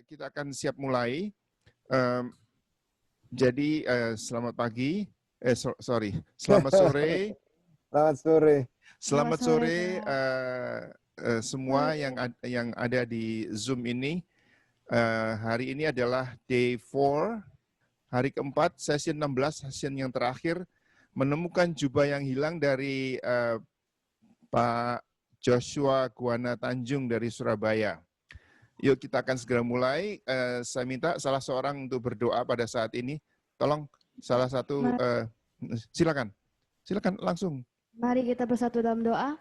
kita akan siap mulai. Jadi selamat pagi, selamat sore. Selamat sore. Selamat sore semua yang ada di Zoom ini. Hari ini adalah day 4, hari keempat, session 16, session yang terakhir, menemukan jubah yang hilang dari Pak Joshua Guana Tanjung dari Surabaya. Yuk kita akan segera mulai. Saya minta salah seorang untuk berdoa pada saat ini. Tolong salah satu, silakan langsung. Mari kita bersatu dalam doa.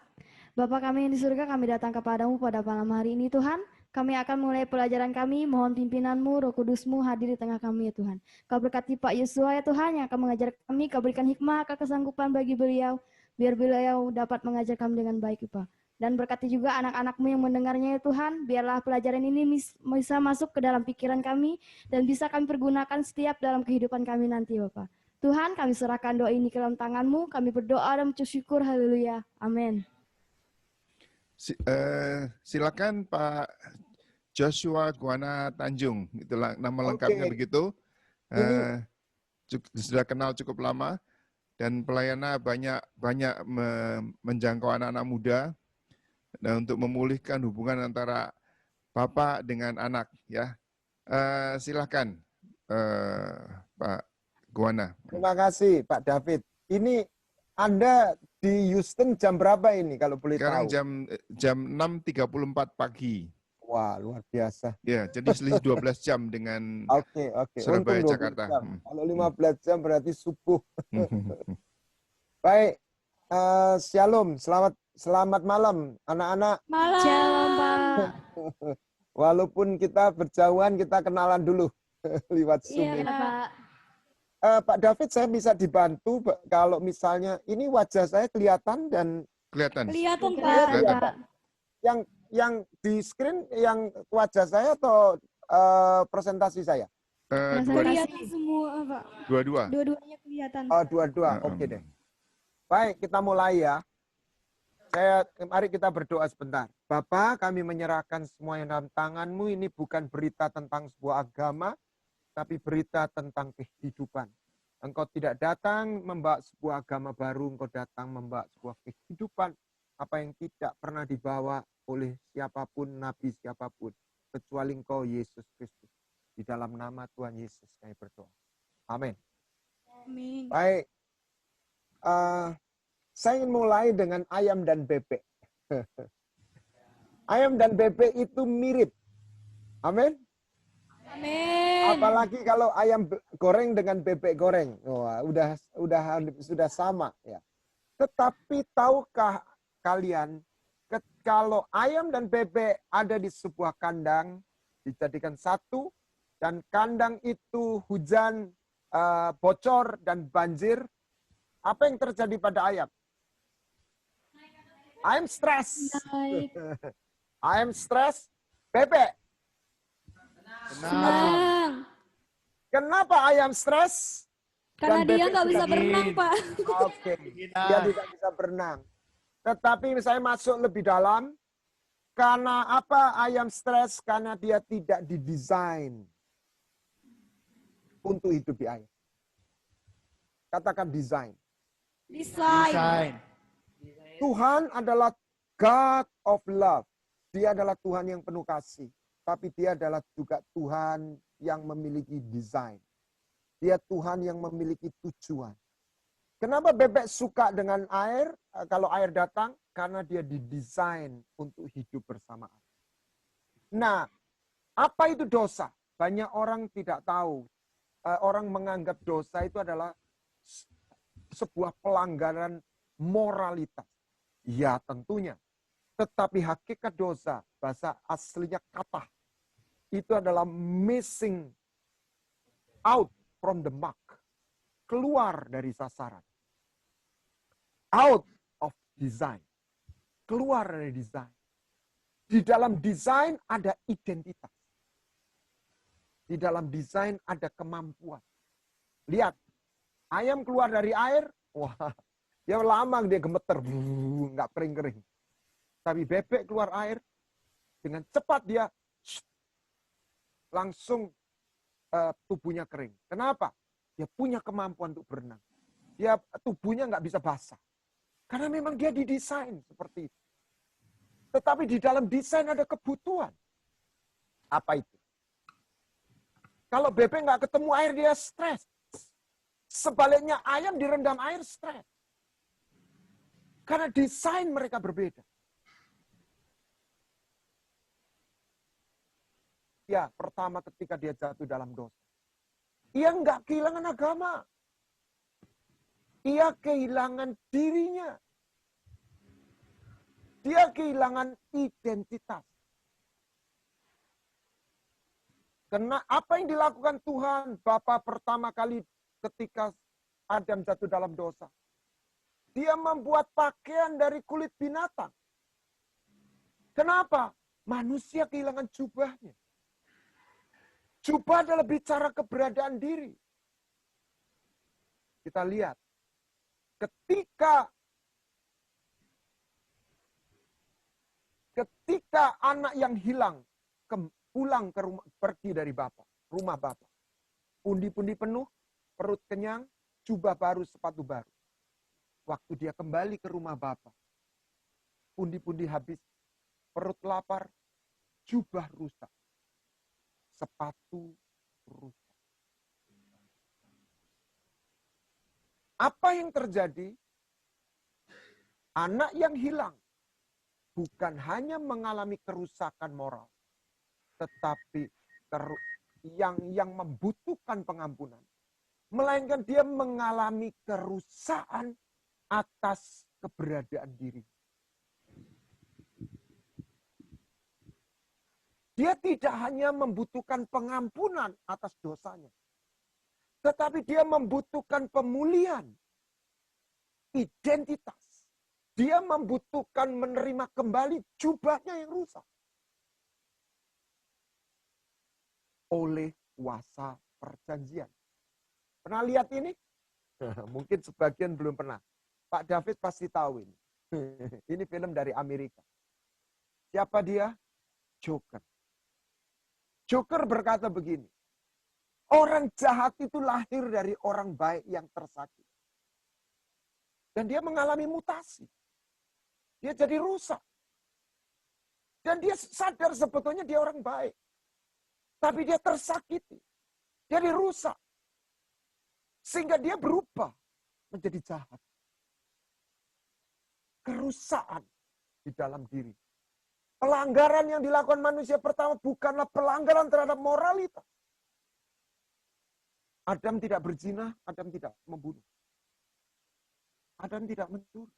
Bapa kami yang di surga, kami datang kepadamu pada malam hari ini Tuhan. Kami akan mulai pelajaran kami, mohon pimpinanmu, Roh Kudusmu hadir di tengah kami ya Tuhan. Kau berkati Pak Yosua ya Tuhan yang akan mengajar kami, kau berikan hikmah, kesanggupan bagi beliau, biar beliau dapat mengajar kami dengan baik Pak. Dan berkati juga anak-anakmu yang mendengarnya ya Tuhan, biarlah pelajaran ini bisa masuk ke dalam pikiran kami, dan bisa kami pergunakan setiap dalam kehidupan kami nanti Bapak. Tuhan, kami serahkan doa ini ke dalam tangan-Mu, kami berdoa dan mengucap syukur, haleluya, amin. Silakan Pak Joshua Guana Tanjung, itulah nama lengkapnya begitu. Sudah kenal cukup lama, dan pelayannya banyak menjangkau anak-anak muda, dan untuk memulihkan hubungan antara bapak dengan anak. Ya, silakan Pak Guana. Terima kasih Pak David. Ini Anda di Houston jam berapa ini kalau boleh Sekarang tahu? jam 6.34 pagi. Wah, luar biasa. Ya, jadi selisih 12 jam dengan Oke. Surabaya, Untung 12 Jakarta. jam. Kalau 15 jam berarti subuh. Baik, Shalom, selamat malam anak-anak. Malam. Shalom Pak. Walaupun kita berjauhan, kita kenalan dulu lewat Zoom ini. Pak. Pak David, saya bisa dibantu kalau misalnya ini wajah saya kelihatan dan kelihatan Pak. Yang di screen yang wajah saya atau presentasi saya? Kelihatan semua Pak. Dua-duanya kelihatan. Dua-dua. Oke deh. Baik, kita mulai ya. Mari kita berdoa sebentar. Bapa, kami menyerahkan semua yang dalam tangan-Mu. Ini bukan berita tentang sebuah agama, tapi berita tentang kehidupan. Engkau tidak datang membawa sebuah agama baru, Engkau datang membawa sebuah kehidupan. Apa yang tidak pernah dibawa oleh siapapun, nabi siapapun. Kecuali Engkau, Yesus Kristus. Di dalam nama Tuhan Yesus kami berdoa. Amin. Amin. Baik. Saya ingin mulai dengan ayam dan bebek. Ayam dan bebek itu mirip. Amin. Amin. Apalagi kalau ayam goreng dengan bebek goreng. Wah, sudah sama ya. Tetapi tahukah kalian kalau ayam dan bebek ada di sebuah kandang dijadikan satu dan kandang itu hujan, bocor dan banjir, apa yang terjadi pada ayam? I'm stress. I'm stress. Bebek. Senang. Kenapa ayam stres? Karena dia nggak bisa berenang, Pak. Oke, dia tidak bisa berenang. Tetapi saya masuk lebih dalam. Karena apa ayam stres? Karena dia tidak didesain untuk hidup di air. Katakan desain. Desain. Tuhan adalah God of love. Dia adalah Tuhan yang penuh kasih. Tapi dia adalah juga Tuhan yang memiliki desain. Dia Tuhan yang memiliki tujuan. Kenapa bebek suka dengan air? Kalau air datang, karena dia didesain untuk hidup bersamaan. Nah, apa itu dosa? Banyak orang tidak tahu. Orang menganggap dosa itu adalah sebuah pelanggaran moralitas. Ya tentunya. Tetapi hakikat dosa, bahasa aslinya kata, itu adalah missing out from the mark. Keluar dari sasaran. Out of design. Keluar dari desain. Di dalam desain ada identitas. Di dalam desain ada kemampuan. Lihat, ayam keluar dari air, wah, dia lama dia gemeter, nggak kering-kering. Tapi bebek keluar air, dengan cepat dia langsung tubuhnya kering. Kenapa? Dia punya kemampuan untuk berenang. Dia tubuhnya nggak bisa basah. Karena memang dia didesain seperti itu. Tetapi di dalam desain ada kebutuhan. Apa itu? Kalau bebek nggak ketemu air, dia stres. Sebaliknya ayam direndam air, stres. Karena desain mereka berbeda. Ya, pertama ketika dia jatuh dalam dosa. Ia nggak kehilangan agama. Ia kehilangan dirinya. Dia kehilangan identitas. Karena apa yang dilakukan Tuhan Bapa pertama kali ketika Adam jatuh dalam dosa? Dia membuat pakaian dari kulit binatang. Kenapa? Manusia kehilangan jubahnya. Jubah adalah bicara keberadaan diri. Kita lihat. Ketika anak yang hilang pulang ke rumah, pergi dari rumah bapak. Pundi-pundi penuh, perut kenyang, jubah baru, sepatu baru. Waktu dia kembali ke rumah bapak, pundi-pundi habis, perut lapar, jubah rusak, sepatu rusak. Apa yang terjadi? Anak yang hilang bukan hanya mengalami kerusakan moral, tetapi yang membutuhkan pengampunan. Melainkan dia mengalami kerusakan atas keberadaan diri. Dia tidak hanya membutuhkan pengampunan atas dosanya, tetapi dia membutuhkan pemulihan identitas. Dia membutuhkan menerima kembali jubahnya yang rusak. Oleh kuasa perjanjian. Pernah lihat ini? Mungkin sebagian belum pernah. Pak David pasti tahu ini. Ini film dari Amerika. Siapa dia? Joker. Joker berkata begini. Orang jahat itu lahir dari orang baik yang tersakiti. Dan dia mengalami mutasi. Dia jadi rusak. Dan dia sadar sebetulnya dia orang baik. Tapi dia tersakiti. Dia dirusak. Sehingga dia berubah menjadi jahat. Kerusakan di dalam diri. Pelanggaran yang dilakukan manusia pertama bukanlah pelanggaran terhadap moralitas. Adam tidak berzina, Adam tidak membunuh. Adam tidak mencuri.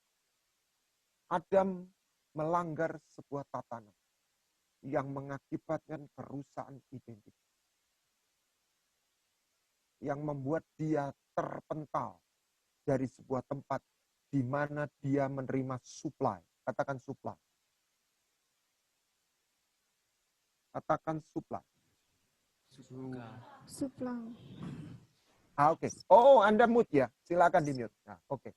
Adam melanggar sebuah tatanan yang mengakibatkan kerusakan identitas. Yang membuat dia terpental dari sebuah tempat di mana dia menerima supply. Katakan supply. Katakan supply. Suplang. Oke. Oh, Anda mute ya. Silakan di mute. Nah, oke.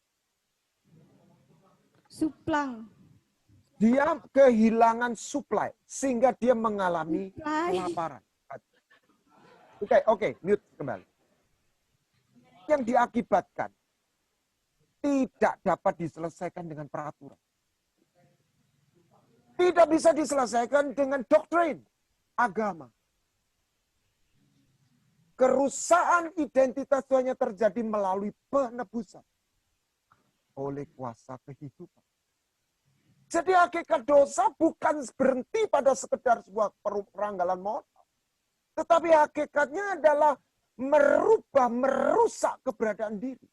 Suplang. Dia kehilangan supply sehingga dia mengalami kelaparan. Oke, mute kembali. Yang diakibatkan tidak dapat diselesaikan dengan peraturan. Tidak bisa diselesaikan dengan doktrin agama. Kerusakan identitas itu hanya terjadi melalui penebusan oleh kuasa kehidupan. Jadi hakikat dosa bukan berhenti pada sekedar sebuah peranggalan moral. Tetapi hakikatnya adalah merusak keberadaan diri.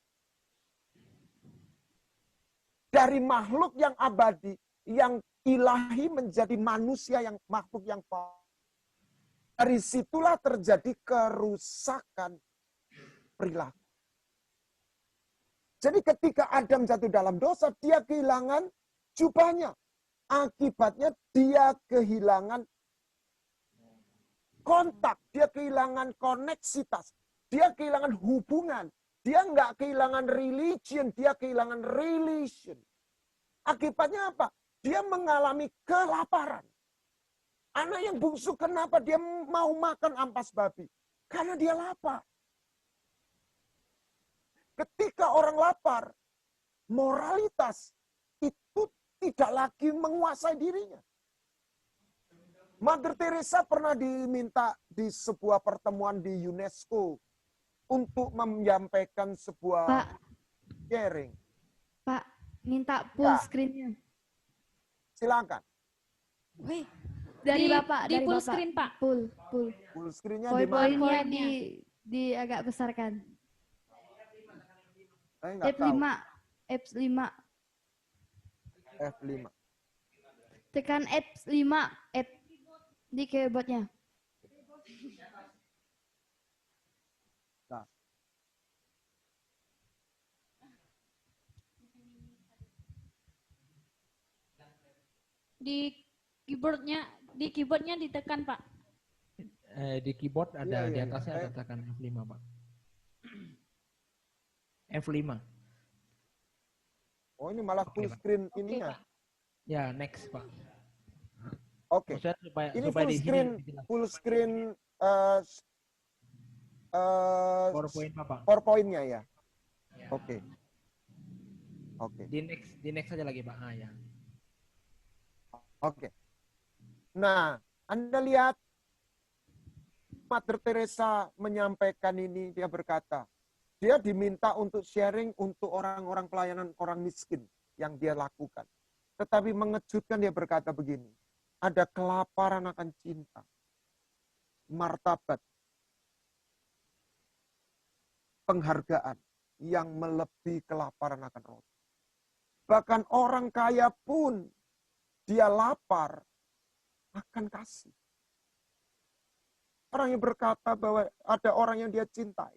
Dari makhluk yang abadi, yang ilahi menjadi manusia yang makhluk yang fallen. Dari situlah terjadi kerusakan perilaku. Jadi ketika Adam jatuh dalam dosa, dia kehilangan jubahnya. Akibatnya dia kehilangan kontak, dia kehilangan koneksitas, dia kehilangan hubungan. Dia nggak kehilangan religion, dia kehilangan relation. Akibatnya apa? Dia mengalami kelaparan. Anak yang bungsu, kenapa dia mau makan ampas babi? Karena dia lapar. Ketika orang lapar, moralitas itu tidak lagi menguasai dirinya. Mother Teresa pernah diminta di sebuah pertemuan di UNESCO untuk menyampaikan sebuah Pak, sharing. Pak, minta full Ya. screen-nya. Silakan. Wih, Dari di, Bapak, di dari full Bapak. screen, Pak. Full. Full screen-nya di mana? Poin-poinnya Poin-poinnya. di agak besarkan. Saya nggak tahu. F5, F5. F5. Tekan F5, F di keyboardnya. Nah, Di keyboardnya ditekan, Pak. Di keyboard ada Iya, di iya, atasnya iya. ada tekan F5, Pak. F5. oh ini malah full Oke, Pak. screen Oke, ininya. Pak. Ya, next, Pak. Oke. Maksudnya supaya Ini supaya full di sini screen, dijelas. full screen PowerPoint, Pak. PowerPoint-nya ya. Ya. Oke. Oke. Di next aja lagi, Pak. Ah, ya. Oke. Nah, Anda lihat Mother Teresa menyampaikan ini, dia berkata, dia diminta untuk sharing untuk orang-orang pelayanan orang miskin yang dia lakukan. Tetapi mengejutkan dia berkata begini, ada kelaparan akan cinta, martabat, penghargaan yang melebihi kelaparan akan roti. Bahkan orang kaya pun dia lapar akan kasih. Orang yang berkata bahwa ada orang yang dia cintai.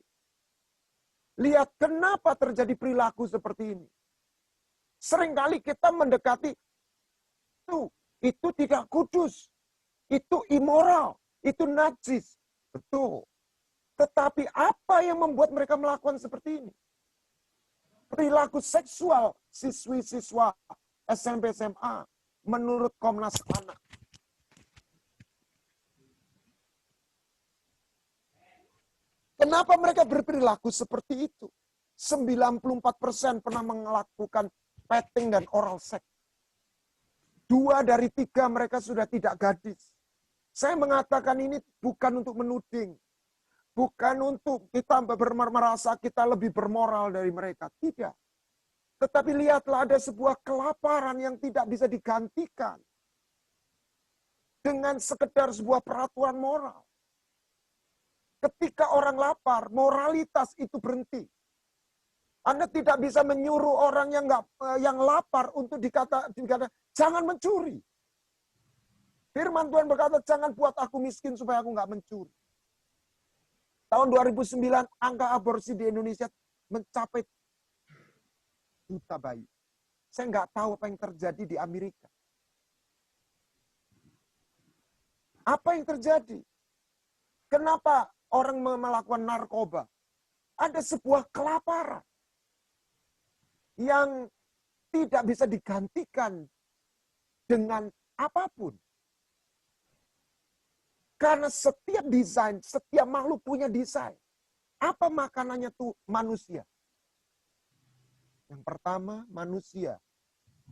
Lihat kenapa terjadi perilaku seperti ini. Seringkali kita mendekati itu tidak kudus, itu immoral, itu najis. Betul. Tetapi apa yang membuat mereka melakukan seperti ini? Perilaku seksual siswi-siswa SMP SMA menurut Komnas Anak. Kenapa mereka berperilaku seperti itu? 94% pernah melakukan petting dan oral sex. 2 dari 3 mereka sudah tidak gadis. Saya mengatakan ini bukan untuk menuding. Bukan untuk kita merasa kita lebih bermoral dari mereka. Tidak. Tetapi lihatlah ada sebuah kelaparan yang tidak bisa digantikan dengan sekedar sebuah peraturan moral. Ketika orang lapar, moralitas itu berhenti. Anda tidak bisa menyuruh orang yang lapar untuk dikata jangan mencuri. Firman Tuhan berkata, jangan buat aku miskin supaya aku nggak mencuri. Tahun 2009, angka aborsi di Indonesia mencapai juta bayi. Saya nggak tahu apa yang terjadi di Amerika. Apa yang terjadi? Kenapa orang melakukan narkoba? Ada sebuah kelaparan yang tidak bisa digantikan dengan apapun. Karena setiap desain, setiap makhluk punya desain. Apa makanannya tuh manusia? Yang pertama, manusia.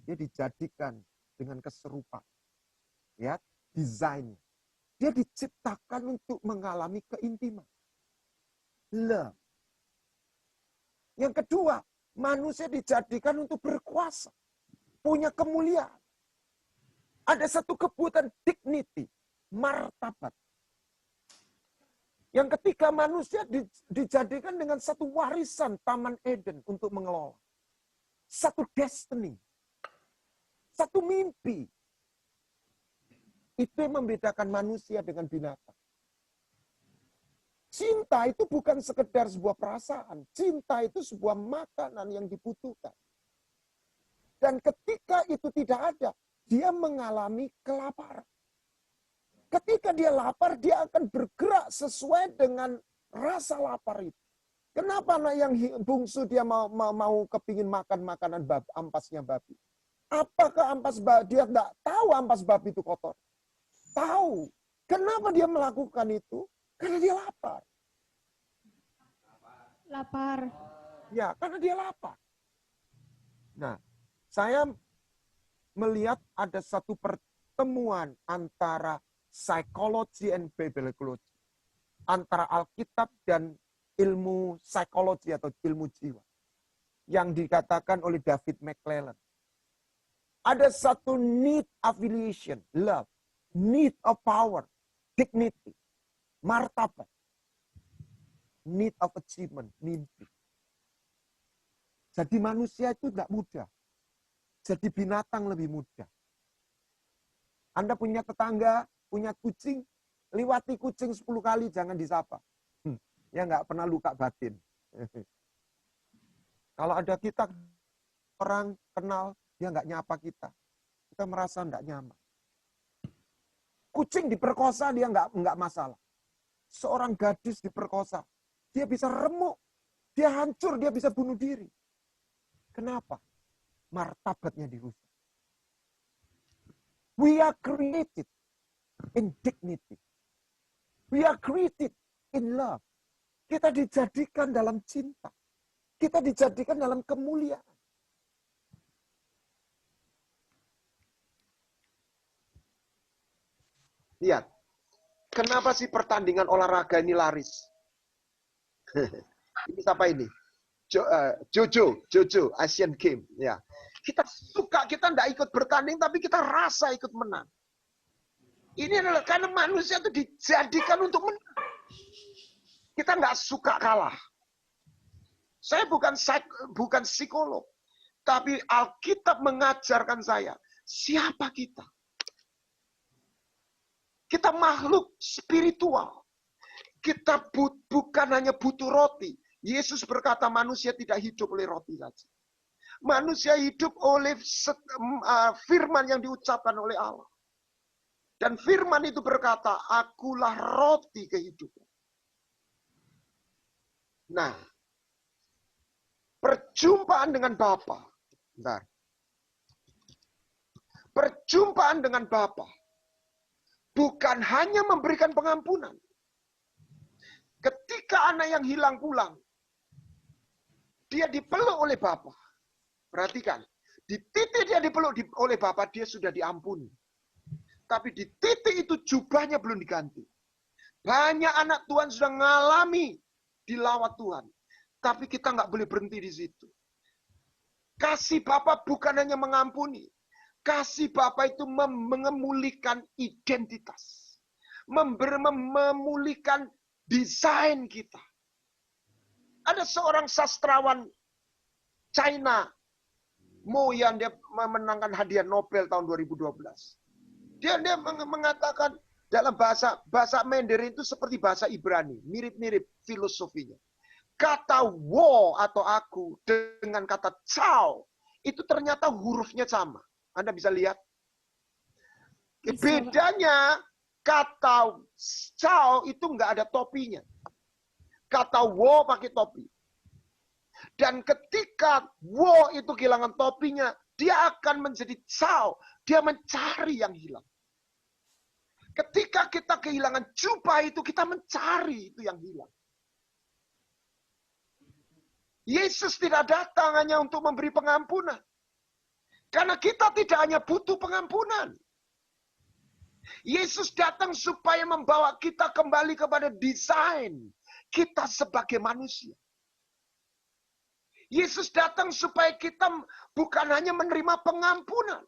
Dia dijadikan dengan keserupaan. Ya, desainnya. Dia diciptakan untuk mengalami keintiman. Love. Yang kedua, manusia dijadikan untuk berkuasa. Punya kemuliaan. Ada satu kebutuhan dignity. Martabat. Yang ketiga, manusia dijadikan dengan satu warisan Taman Eden untuk mengelola. Satu destiny. Satu mimpi. Itu yang membedakan manusia dengan binatang. Cinta itu bukan sekedar sebuah perasaan. Cinta itu sebuah makanan yang dibutuhkan. Dan ketika itu tidak ada, dia mengalami kelaparan. Ketika dia lapar, dia akan bergerak sesuai dengan rasa lapar itu. Kenapa anak yang bungsu dia mau kepingin makan makanan ampasnya babi? Apakah ampas babi? Dia tidak tahu ampas babi itu kotor. tahu. Kenapa dia melakukan itu? Karena dia lapar. Lapar. Ya, karena dia lapar. Nah, saya melihat ada satu pertemuan antara psikologi and bibliology. Antara Alkitab dan ilmu psikologi atau ilmu jiwa. Yang dikatakan oleh David McClellan. Ada satu need affiliation, love, need of power, dignity, martabat, need of achievement, mimpi. Jadi manusia itu tidak mudah. Jadi binatang lebih mudah. Anda punya tetangga, punya kucing, liwati kucing 10 kali jangan disapa. Ya nggak pernah luka batin. Kalau ada kita orang kenal, dia nggak nyapa kita. Kita merasa nggak nyaman. Kucing diperkosa dia nggak masalah. Seorang gadis diperkosa, dia bisa remuk, dia hancur, dia bisa bunuh diri. Kenapa? Martabatnya dirusak. We are created in dignity. We are created in love. Kita dijadikan dalam cinta. Kita dijadikan dalam kemuliaan. Lihat, kenapa sih pertandingan olahraga ini laris? Ini siapa ini? Jojo, Asian Games. Ya. Kita suka, kita tidak ikut bertanding, tapi kita rasa ikut menang. Ini adalah karena manusia itu dijadikan untuk menang. Kita nggak suka kalah. Saya bukan psikolog, tapi Alkitab mengajarkan saya, siapa kita? Kita makhluk spiritual. Kita bukan hanya butuh roti. Yesus berkata manusia tidak hidup oleh roti saja. Manusia hidup oleh firman yang diucapkan oleh Allah. Dan firman itu berkata, akulah roti kehidupan. Nah, perjumpaan dengan Bapa. Bentar. Perjumpaan dengan Bapa bukan hanya memberikan pengampunan. Ketika anak yang hilang pulang, dia dipeluk oleh Bapa. Perhatikan, di titik dia dipeluk oleh Bapa, dia sudah diampuni. Tapi di titik itu jubahnya belum diganti. Banyak anak Tuhan sudah mengalami dilawat Tuhan. Tapi kita nggak boleh berhenti di situ. Kasih Bapa bukan hanya mengampuni. Kasih Bapa itu mengemulikan identitas. Memulihkan desain kita. Ada seorang sastrawan China, Mo, yang dia memenangkan hadiah Nobel tahun 2012. Dia mengatakan dalam bahasa Mandarin itu seperti bahasa Ibrani, mirip-mirip filosofinya. Kata wo atau aku dengan kata cao itu ternyata hurufnya sama. Anda bisa lihat. Bedanya kata cao itu nggak ada topinya. Kata wo pakai topi. Dan ketika wo itu kehilangan topinya, dia akan menjadi cao. Dia mencari yang hilang. Ketika kita kehilangan jubah itu, kita mencari itu yang hilang. Yesus tidak datang hanya untuk memberi pengampunan. Karena kita tidak hanya butuh pengampunan. Yesus datang supaya membawa kita kembali kepada desain kita sebagai manusia. Yesus datang supaya kita bukan hanya menerima pengampunan.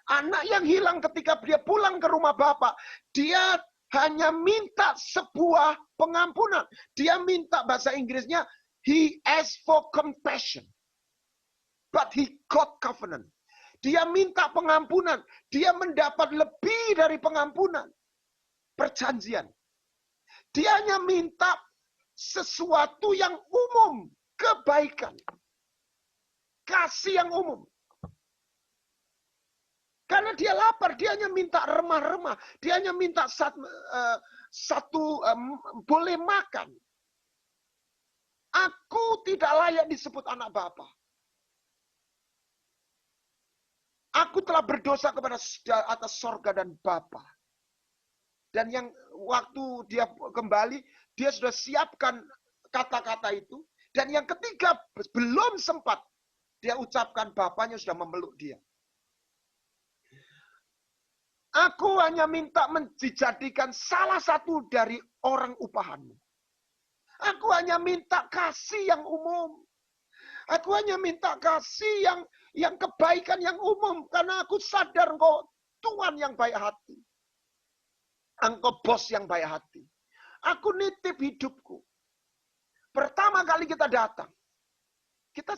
Anak yang hilang ketika dia pulang ke rumah Bapa, dia hanya minta sebuah pengampunan. Dia minta, bahasa Inggrisnya, he asked for compassion. But he got covenant. Dia minta pengampunan. Dia mendapat lebih dari pengampunan. Perjanjian. Dia hanya minta sesuatu yang umum. Kebaikan. Kasih yang umum. Karena dia lapar, dia hanya minta remah-remah. Dia hanya minta boleh makan. Aku tidak layak disebut anak Bapa. Aku telah berdosa kepada atas sorga dan Bapa. Dan yang waktu dia kembali, dia sudah siapkan kata-kata itu. Dan yang ketiga, belum sempat dia ucapkan, bapaknya sudah memeluk dia. Aku hanya minta dijadikan salah satu dari orang upahanmu. Aku hanya minta kasih yang umum. Aku hanya minta kasih yang kebaikan yang umum. Karena aku sadar engkau Tuhan yang baik hati. Engkau bos yang baik hati. Aku nitip hidupku. Pertama kali kita datang. Kita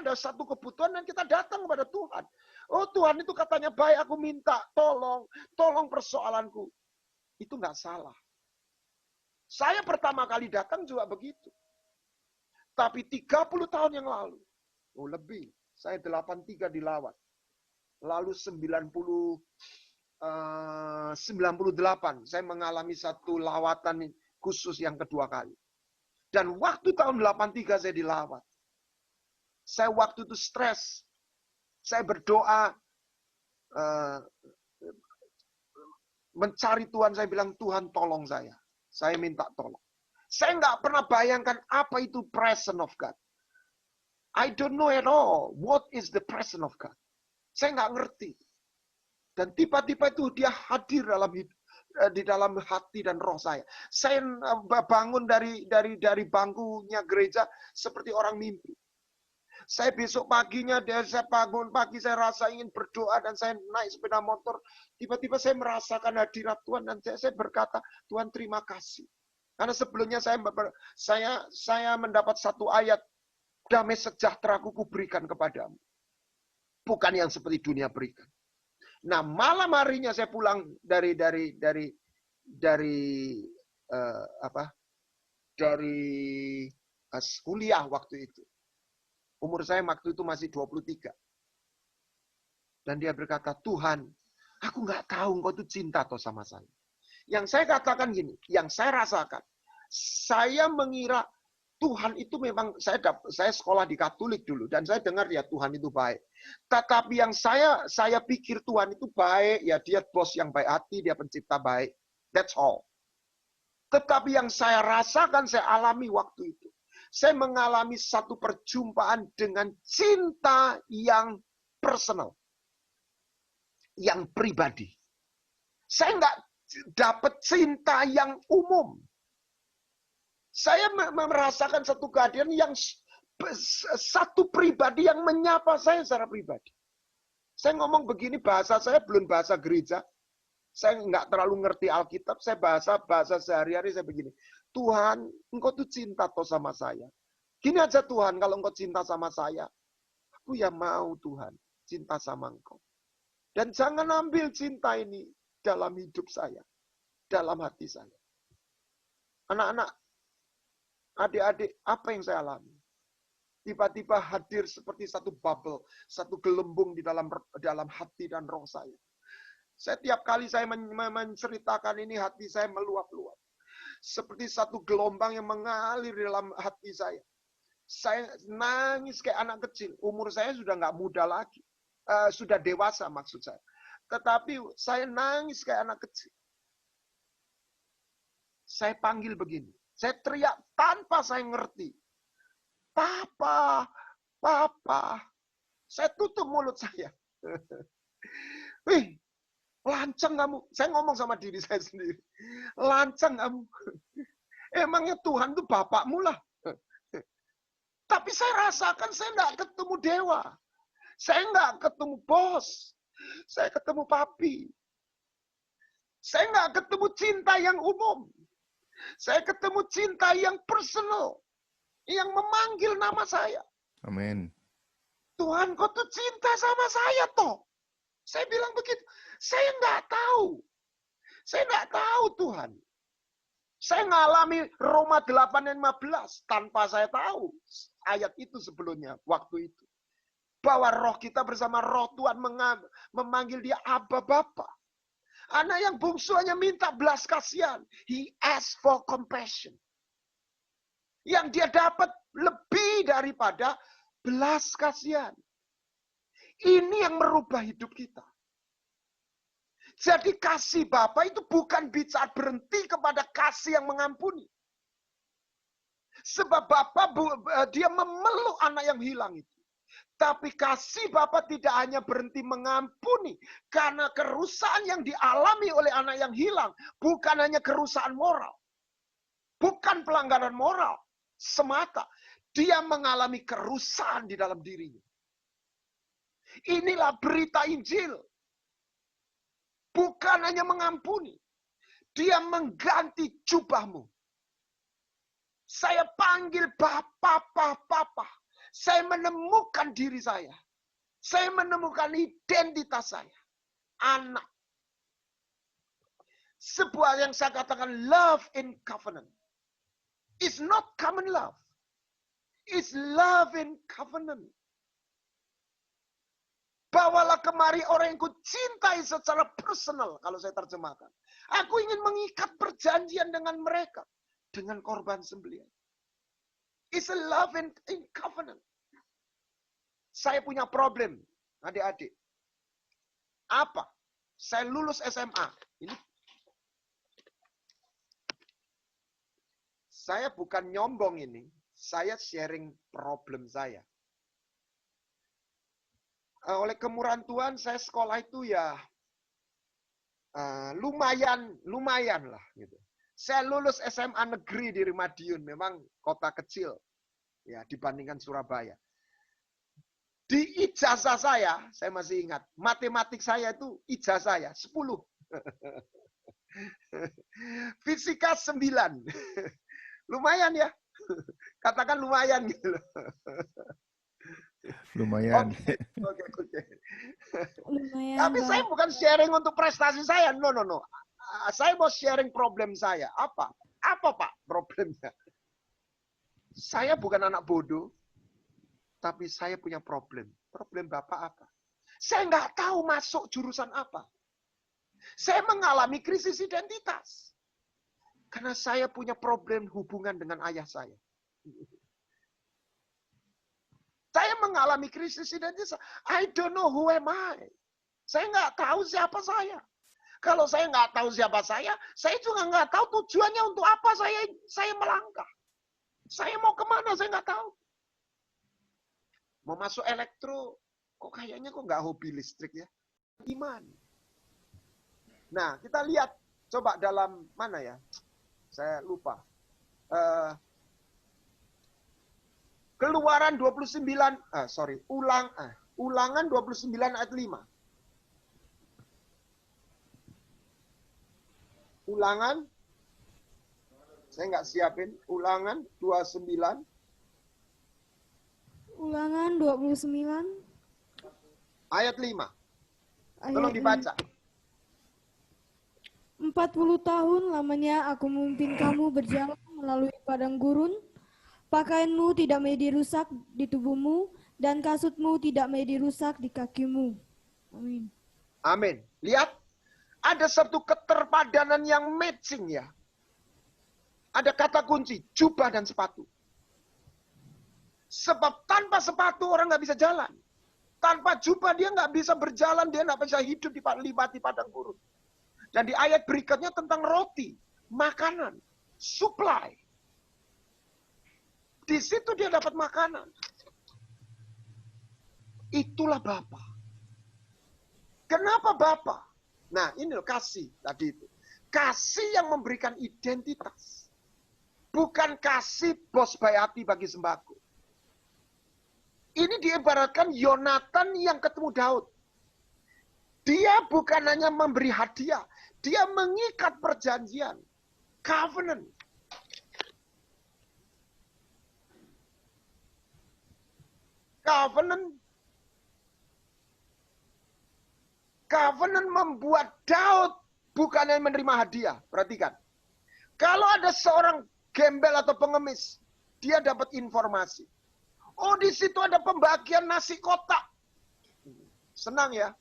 ada satu kebutuhan dan kita datang kepada Tuhan. Oh Tuhan itu katanya baik, aku minta tolong persoalanku. Itu nggak salah. Saya pertama kali datang juga begitu. Tapi 30 tahun yang lalu, lebih, saya 83 dilawat. Lalu 98, saya mengalami satu lawatan khusus yang kedua kali. Dan waktu tahun 83 saya dilawat. Saya waktu itu stres. Saya berdoa, mencari Tuhan, saya bilang, Tuhan tolong saya. Saya minta tolong. Saya nggak pernah bayangkan apa itu presence of God. I don't know at all what is the presence of God. Saya nggak ngerti. Dan tiba-tiba itu dia hadir di dalam hati dan roh saya. Saya bangun dari bangkunya gereja seperti orang mimpi. Saya besok paginya, saya bangun pagi, saya rasa ingin berdoa dan saya naik sepeda motor. Tiba-tiba saya merasakan hadirat Tuhan dan saya berkata, Tuhan terima kasih. Karena sebelumnya saya mendapat satu ayat, damai sejahtera ku berikan kepadamu. Bukan yang seperti dunia berikan. Nah malam harinya saya pulang dari kuliah waktu itu. Umur saya waktu itu masih 23. Dan dia berkata, Tuhan, aku nggak tahu engkau itu cinta atau sama saya. Yang saya katakan gini, yang saya rasakan, saya mengira Tuhan itu memang, saya sekolah di Katolik dulu, dan saya dengar ya Tuhan itu baik. Tetapi yang saya pikir Tuhan itu baik, ya dia bos yang baik hati, dia pencipta baik. That's all. Tetapi yang saya rasakan, saya alami waktu itu. Saya mengalami satu perjumpaan dengan cinta yang personal. Yang pribadi. Saya nggak dapat cinta yang umum. Saya merasakan satu kehadiran yang satu pribadi yang menyapa saya secara pribadi. Saya ngomong begini, bahasa saya belum bahasa gereja. Saya nggak terlalu ngerti Alkitab, saya bahasa sehari-hari saya begini. Tuhan, engkau tuh cinta toh sama saya. Gini aja Tuhan, kalau engkau cinta sama saya, aku ya mau Tuhan, cinta sama engkau. Dan jangan ambil cinta ini dalam hidup saya, dalam hati saya. Anak-anak, adik-adik, apa yang saya alami? Tiba-tiba hadir seperti satu bubble, satu gelembung di dalam hati dan roh saya. Setiap kali saya menceritakan ini, hati saya meluap-luap. Seperti satu gelombang yang mengalir di dalam hati saya. Saya nangis kayak anak kecil. Umur saya sudah nggak muda lagi. Sudah dewasa maksud saya. Tetapi saya nangis kayak anak kecil. Saya panggil begini. Saya teriak tanpa saya ngerti. Papa, Papa. Saya tutup mulut saya. Wih, lancang kamu. Saya ngomong sama diri saya sendiri. Lancang kamu. Emangnya Tuhan itu bapakmu lah. Tapi saya rasakan saya nggak ketemu dewa. Saya nggak ketemu bos. Saya ketemu papi. Saya nggak ketemu cinta yang umum. Saya ketemu cinta yang personal. Yang memanggil nama saya. Amin. Tuhan, kau tuh cinta sama saya toh. Saya bilang begitu. Saya nggak tahu. Saya nggak tahu Tuhan. Saya ngalami Roma 8:15 tanpa saya tahu ayat itu sebelumnya, waktu itu. Bahwa roh kita bersama roh Tuhan memanggil dia Abba Bapa. Anak yang bungsu hanya minta belas kasihan. He asked for compassion. Yang dia dapat lebih daripada belas kasihan. Ini yang merubah hidup kita. Jadi kasih Bapa itu bukan bicara berhenti kepada kasih yang mengampuni. Sebab Bapa dia memeluk anak yang hilang itu. Tapi kasih Bapa tidak hanya berhenti mengampuni. Karena kerusakan yang dialami oleh anak yang hilang bukan hanya kerusakan moral. Bukan pelanggaran moral semata. Dia mengalami kerusakan di dalam dirinya. Inilah berita Injil. Bukan hanya mengampuni. Dia mengganti jubahmu. Saya panggil Papa. Saya menemukan diri saya. Saya menemukan identitas saya. Anak. Sebuah yang saya katakan love in covenant. It's not common love. It's love in covenant. Bawalah kemari orang yang ku cintai secara personal, kalau saya terjemahkan. Aku ingin mengikat perjanjian dengan mereka. Dengan korban sembelihan. It's a love in covenant. Saya punya problem, adik-adik. Apa? Saya lulus SMA. Ini saya bukan nyombong ini. Saya sharing problem saya. Oleh kemurahan Tuhan, saya sekolah itu ya lumayan lah gitu. Saya lulus SMA negeri di Madiun, memang kota kecil ya dibandingkan Surabaya. Di ijazah saya masih ingat, matematik saya itu ijazah saya 10. Fisika 9. Lumayan ya. Katakan lumayan gitu loh. Lumayan. Oke. Lumayan, Tapi saya Pak. bukan sharing untuk prestasi saya. No. Saya mau sharing problem saya. Apa? Apa Pak problemnya? Saya bukan anak bodoh. Tapi saya punya problem. Problem Bapak apa? Saya nggak tahu masuk jurusan apa. Saya mengalami krisis identitas. Karena saya punya problem hubungan dengan ayah saya. Saya mengalami krisis identitas. I don't know who am I. Saya nggak tahu siapa saya. Kalau saya nggak tahu siapa saya juga nggak tahu tujuannya untuk apa saya melangkah. Saya mau kemana, saya nggak tahu. Mau masuk elektro, kok kayaknya nggak hobi listrik ya. Iman. Nah, kita lihat. Coba dalam mana ya? Saya lupa. Keluaran 29, Ulangan 29 ayat 5. Ulangan, saya nggak siapin. Ulangan 29. Ulangan 29. Ayat 5. Ayat Tolong dibaca. 40 tahun lamanya aku memimpin kamu berjalan melalui padang gurun. Pakaianmu tidak menjadi rusak di tubuhmu, dan kasutmu tidak menjadi rusak di kakimu. Amin. Amin. Lihat, ada satu keterpadanan yang matching ya. Ada kata kunci, jubah dan sepatu. Sebab tanpa sepatu orang nggak bisa jalan. Tanpa jubah dia nggak bisa berjalan, dia nggak bisa hidup di padang gurun. Dan di ayat berikutnya tentang roti, makanan, supply. Di situ dia dapat makanan. Itulah Bapa. Kenapa Bapa? Nah, ini loh kasih tadi itu. Kasih yang memberikan identitas. Bukan kasih bos bayati bagi sembako. Ini diibaratkan Yonatan yang ketemu Daud. Dia bukan hanya memberi hadiah. Dia mengikat perjanjian. Covenant. Covenant membuat Daud bukan hanya menerima hadiah. Perhatikan. Kalau ada seorang gembel atau pengemis, dia dapat informasi. Oh, di situ ada pembagian nasi kotak. Senang ya.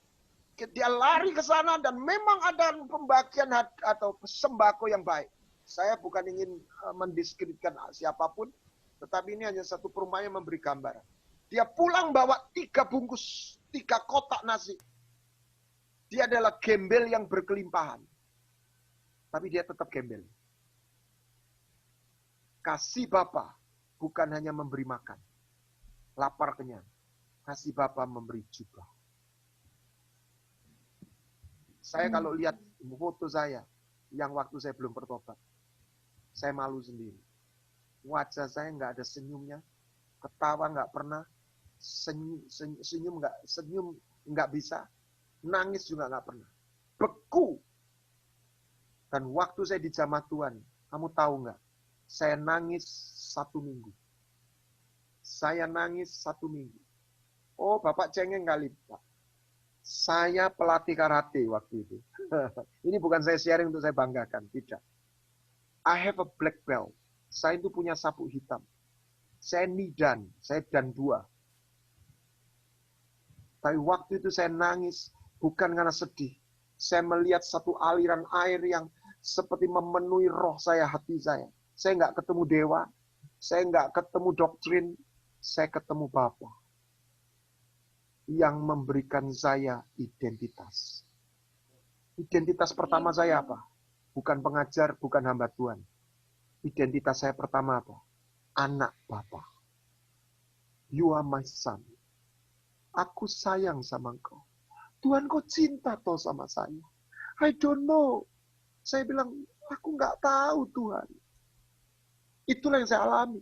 Dia lari ke sana dan memang ada pembagian atau sembako yang baik. Saya bukan ingin mendiskreditkan siapapun, tetapi ini hanya satu perumpamaan yang memberi gambaran. Dia pulang bawa 3 bungkus, 3 kotak nasi. Dia adalah gembel yang berkelimpahan. Tapi dia tetap gembel. Kasih Bapa bukan hanya memberi makan. Lapar kenyang. Kasih Bapa memberi jubah. Saya kalau lihat foto saya yang waktu saya belum bertobat, saya malu sendiri. Wajah saya nggak ada senyumnya, ketawa nggak pernah, senyum nggak bisa, nangis juga nggak pernah, beku. Dan waktu saya di jamaah Tuhan, kamu tahu nggak? Saya nangis 1 minggu. Saya nangis 1 minggu. Oh, Bapak cengeng kali, Pak. Saya pelatih karate waktu itu. Ini bukan saya sharing untuk saya banggakan, tidak. I have a black belt. Saya itu punya sabuk hitam. Saya nidan, saya dan 2. Tapi waktu itu saya nangis, bukan karena sedih. Saya melihat satu aliran air yang seperti memenuhi roh saya, hati saya. Saya nggak ketemu dewa, saya nggak ketemu doktrin, saya ketemu Bapa yang memberikan saya identitas. Identitas pertama saya apa? Bukan pengajar, bukan hamba Tuhan. Identitas saya pertama apa? Anak Bapa. You are my son. Aku sayang sama engkau. Tuhan, kau cinta toh sama saya. I don't know. Saya bilang, aku nggak tahu Tuhan. Itulah yang saya alami.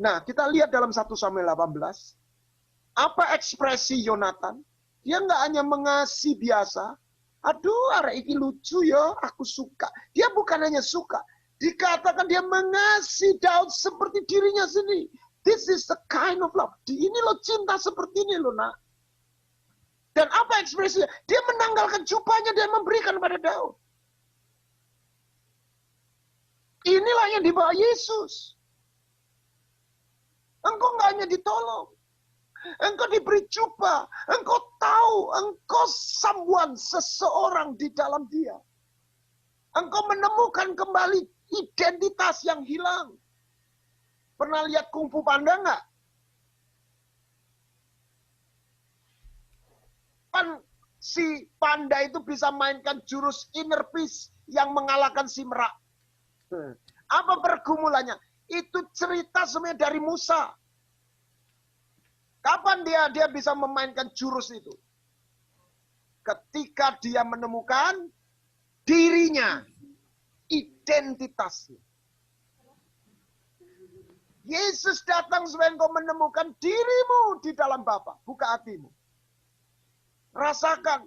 Nah, kita lihat dalam 1 Samuel 18. Apa ekspresi Yonatan? Dia nggak hanya mengasihi biasa. Aduh, arek iki lucu ya, aku suka. Dia bukan hanya suka. Dikatakan dia mengasihi Daud seperti dirinya sendiri. This is the kind of love. Ini loh cinta seperti ini loh, nak. Dan apa ekspresinya? Dia menanggalkan jubahnya dan memberikan pada Daud. Inilah yang dibawa Yesus. Engkau nggak hanya ditolong. Engkau diberi jubah. Engkau tahu, engkau someone, seseorang di dalam dia. Engkau menemukan kembali identitas yang hilang. Pernah lihat Kung Fu Panda nggak? Kan si panda itu bisa mainkan jurus inner peace yang mengalahkan si merak. Apa pergumulannya? Itu cerita sebenarnya dari Musa. Kapan dia bisa memainkan jurus itu? Ketika dia menemukan dirinya, identitasnya. Yesus datang supaya engkau menemukan dirimu di dalam Bapa. Buka hatimu. Rasakan,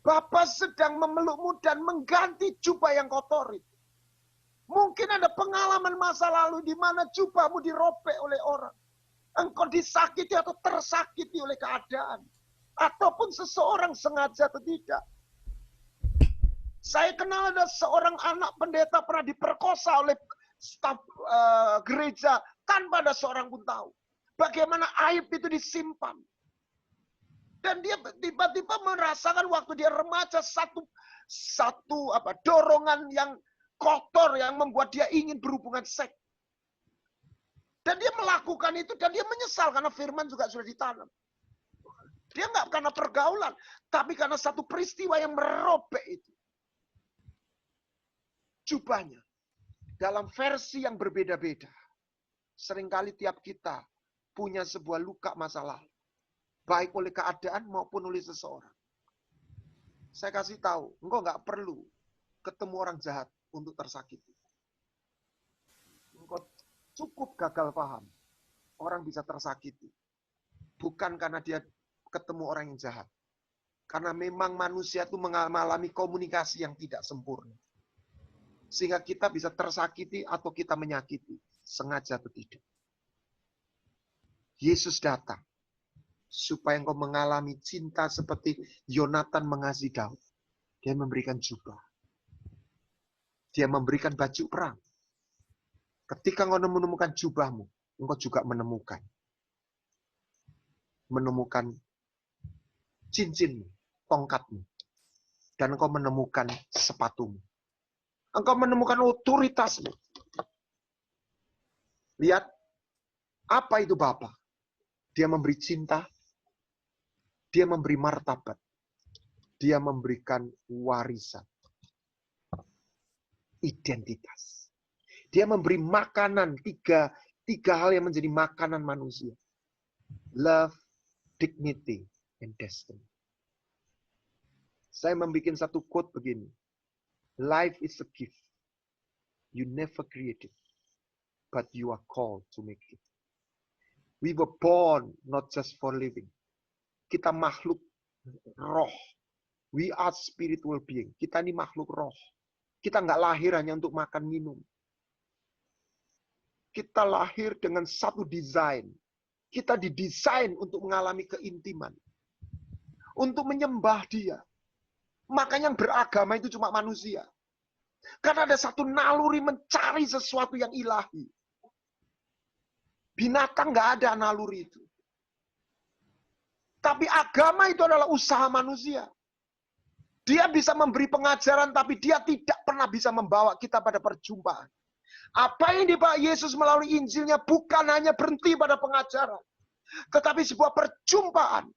Bapa sedang memelukmu dan mengganti jubah yang kotor itu. Mungkin ada pengalaman masa lalu di mana jubahmu dirobek oleh orang. Engkau disakiti atau tersakiti oleh keadaan. Ataupun seseorang sengaja atau tidak. Saya kenal ada seorang anak pendeta pernah diperkosa oleh staf gereja tanpa ada seorang pun tahu. Bagaimana aib itu disimpan. Dan dia tiba-tiba merasakan waktu dia remaja satu dorongan yang kotor yang membuat dia ingin berhubungan seks. Dan dia melakukan itu dan dia menyesal karena firman juga sudah ditanam. Dia nggak karena pergaulan, tapi karena satu peristiwa yang merobek itu. Jubahnya dalam versi yang berbeda-beda. Seringkali tiap kita punya sebuah luka masa lalu. Baik oleh keadaan maupun oleh seseorang. Saya kasih tahu, engkau nggak perlu ketemu orang jahat untuk tersakiti. Engkau cukup gagal paham. Orang bisa tersakiti. Bukan karena dia ketemu orang yang jahat. Karena memang manusia itu mengalami komunikasi yang tidak sempurna. Sehingga kita bisa tersakiti atau kita menyakiti. Sengaja atau tidak. Yesus datang. Supaya engkau mengalami cinta seperti Yonatan mengasihi Daud. Dia memberikan jubah. Dia memberikan baju perang. Ketika engkau menemukan jubahmu, engkau juga menemukan cincinmu, tongkatmu. Dan engkau menemukan sepatumu. Engkau menemukan otoritasmu. Lihat, apa itu Bapa? Dia memberi cinta, dia memberi martabat, Dia memberikan warisan. Identitas. Dia memberi makanan, tiga hal yang menjadi makanan manusia. Love, dignity, and destiny. Saya membuat satu quote begini. Life is a gift. You never create it, but you are called to make it. We were born not just for living. Kita makhluk roh. We are spiritual being. Kita ini makhluk roh. Kita nggak lahir hanya untuk makan minum. Kita lahir dengan satu desain. Kita didesain untuk mengalami keintiman. Untuk menyembah Dia. Makanya yang beragama itu cuma manusia. Karena ada satu naluri mencari sesuatu yang ilahi. Binatang nggak ada naluri itu. Tapi agama itu adalah usaha manusia. Dia bisa memberi pengajaran, tapi dia tidak pernah bisa membawa kita pada perjumpaan. Apa yang dibawa Yesus melalui Injilnya bukan hanya berhenti pada pengajaran. Tetapi sebuah perjumpaan.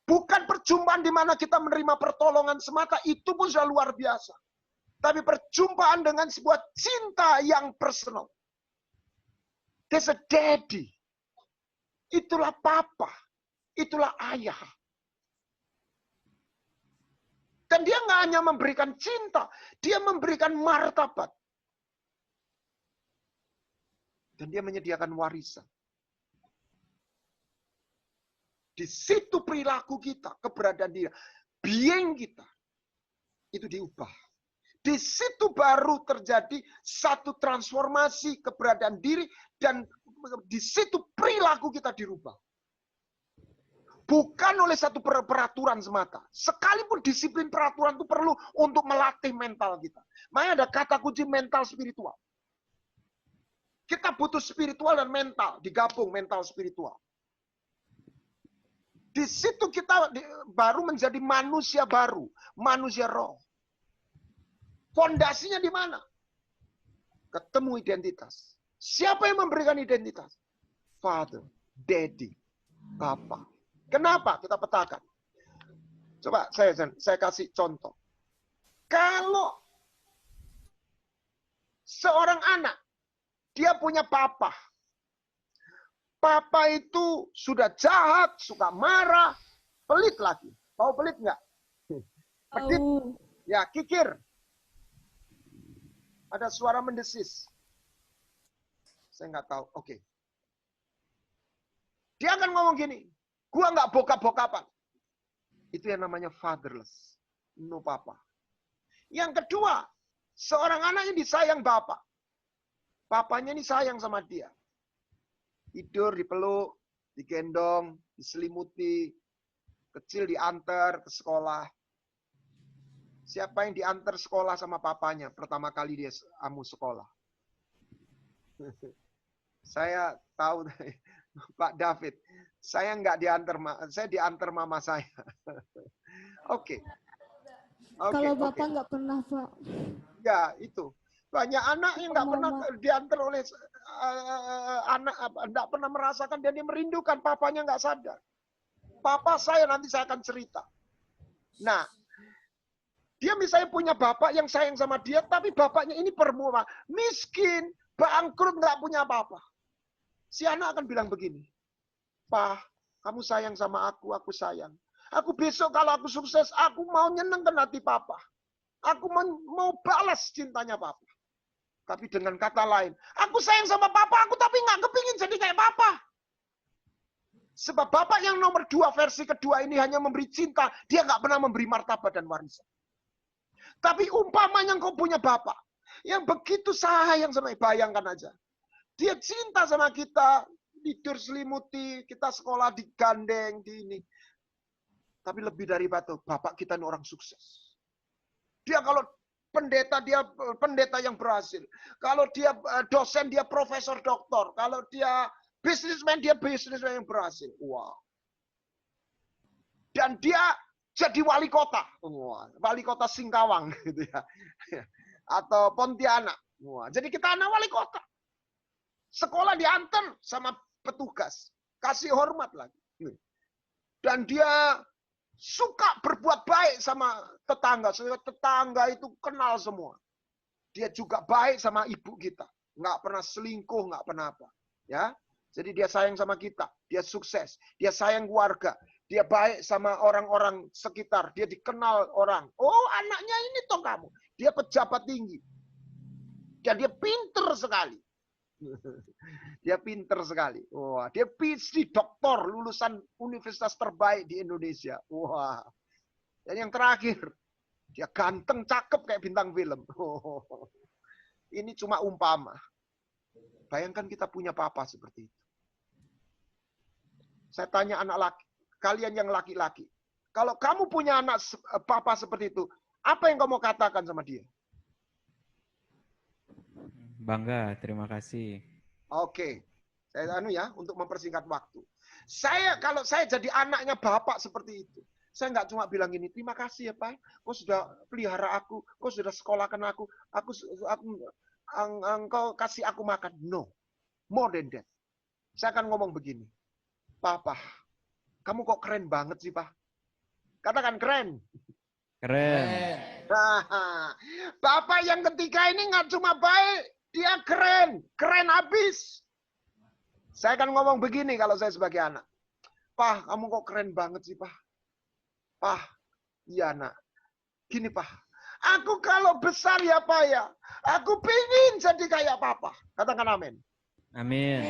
Bukan perjumpaan di mana kita menerima pertolongan semata, itu pun sudah luar biasa. Tapi perjumpaan dengan sebuah cinta yang personal. There's a daddy. Itulah papa. Itulah ayah. Dan dia nggak hanya memberikan cinta, dia memberikan martabat. Dan dia menyediakan warisan. Di situ perilaku kita, keberadaan dia, being kita, itu diubah. Di situ baru terjadi satu transformasi keberadaan diri, dan di situ perilaku kita dirubah. Bukan oleh satu peraturan semata. Sekalipun disiplin peraturan itu perlu untuk melatih mental kita. Makanya ada kata kunci mental spiritual. Kita butuh spiritual dan mental. Digabung mental spiritual. Di situ kita baru menjadi manusia baru. Manusia roh. Fondasinya di mana? Ketemu identitas. Siapa yang memberikan identitas? Father, Daddy, Papa. Kenapa? Kita petakan. Coba saya kasih contoh. Kalau seorang anak, dia punya papa. Papa itu sudah jahat, suka marah, pelit lagi. Tahu pelit nggak? Pelit. Ya, kikir. Ada suara mendesis. Saya nggak tahu. Oke. Dia akan ngomong gini. Gua nggak bokap-bokapan. Itu yang namanya fatherless. No papa. Yang kedua, seorang anak yang disayang bapak. Papanya ini sayang sama dia. Tidur, dipeluk, digendong, diselimuti. Kecil diantar ke sekolah. Siapa yang diantar sekolah sama papanya? Pertama kali dia amu sekolah. Saya tahu, Pak David. Saya nggak diantar, saya diantar mama saya. Oke. Kalau Bapak nggak pernah, Pak. Ya, itu. Banyak anak yang nggak pernah diantar oleh anak, nggak pernah merasakan, dan dia merindukan, papanya nggak sadar. Papa saya, nanti saya akan cerita. Nah, dia misalnya punya bapak yang sayang sama dia, tapi bapaknya ini perempuan, miskin, bangkrut, nggak punya apa-apa. Si anak akan bilang begini, Pak, kamu sayang sama aku sayang. Aku besok kalau aku sukses, aku mau nyenengkan hati papa. Aku mau balas cintanya papa. Tapi dengan kata lain, aku sayang sama papa, aku tapi nggak kepingin jadi kayak papa. Sebab bapak yang nomor 2, versi kedua ini hanya memberi cinta, dia nggak pernah memberi martabat dan warisan. Tapi umpamanya kau punya bapak, yang begitu sayang sama, bayangkan aja. Dia cinta sama kita, tidur selimuti, kita sekolah digandeng, di ini. Tapi lebih dari itu, bapak kita ini orang sukses. Dia kalau pendeta, dia pendeta yang berhasil. Kalau dia dosen, dia profesor doktor. Kalau dia bisnismen, dia bisnismen yang berhasil. Wow. Dan dia jadi wali kota. Wow. Wali kota Singkawang. Gitu ya. Atau Pontianak. Wow. Jadi kita anak wali kota. Sekolah diantar sama petugas. Kasih hormat lagi. Dan dia Suka berbuat baik sama tetangga. Tetangga itu kenal semua. Dia juga baik sama ibu kita. Nggak pernah selingkuh, nggak pernah apa. Ya, jadi dia sayang sama kita. Dia sukses. Dia sayang keluarga. Dia baik sama orang-orang sekitar. Dia dikenal orang. Oh, anaknya ini toh kamu. Dia pejabat tinggi. Dan dia pinter sekali. Dia pinter sekali. Wah, dia PhD doktor lulusan universitas terbaik di Indonesia. Wah. Dan yang terakhir, dia ganteng, cakep kayak bintang film. Oh, ini cuma umpama. Bayangkan kita punya papa seperti itu. Saya tanya anak laki, kalian yang laki-laki. Kalau kamu punya anak papa seperti itu, apa yang kamu katakan sama dia? Bangga, terima kasih. Oke. Saya untuk mempersingkat waktu. Kalau saya jadi anaknya bapak seperti itu, saya nggak cuma bilang gini, terima kasih ya Pak, kau sudah pelihara aku, kau sudah sekolahkan aku engkau kasih aku makan. No, more than that. Saya akan ngomong begini, Papa, kamu kok keren banget sih Pak? Katakan keren. Keren. Nah, Bapak yang ketiga ini nggak cuma baik, dia keren, keren habis. Saya akan ngomong begini kalau saya sebagai anak. Pak, kamu kok keren banget sih, Pak? Pak, iya nak. Gini, Pak. Aku kalau besar ya, Pak ya. Aku pengen jadi kayak Papa. Katakan amin. Amin.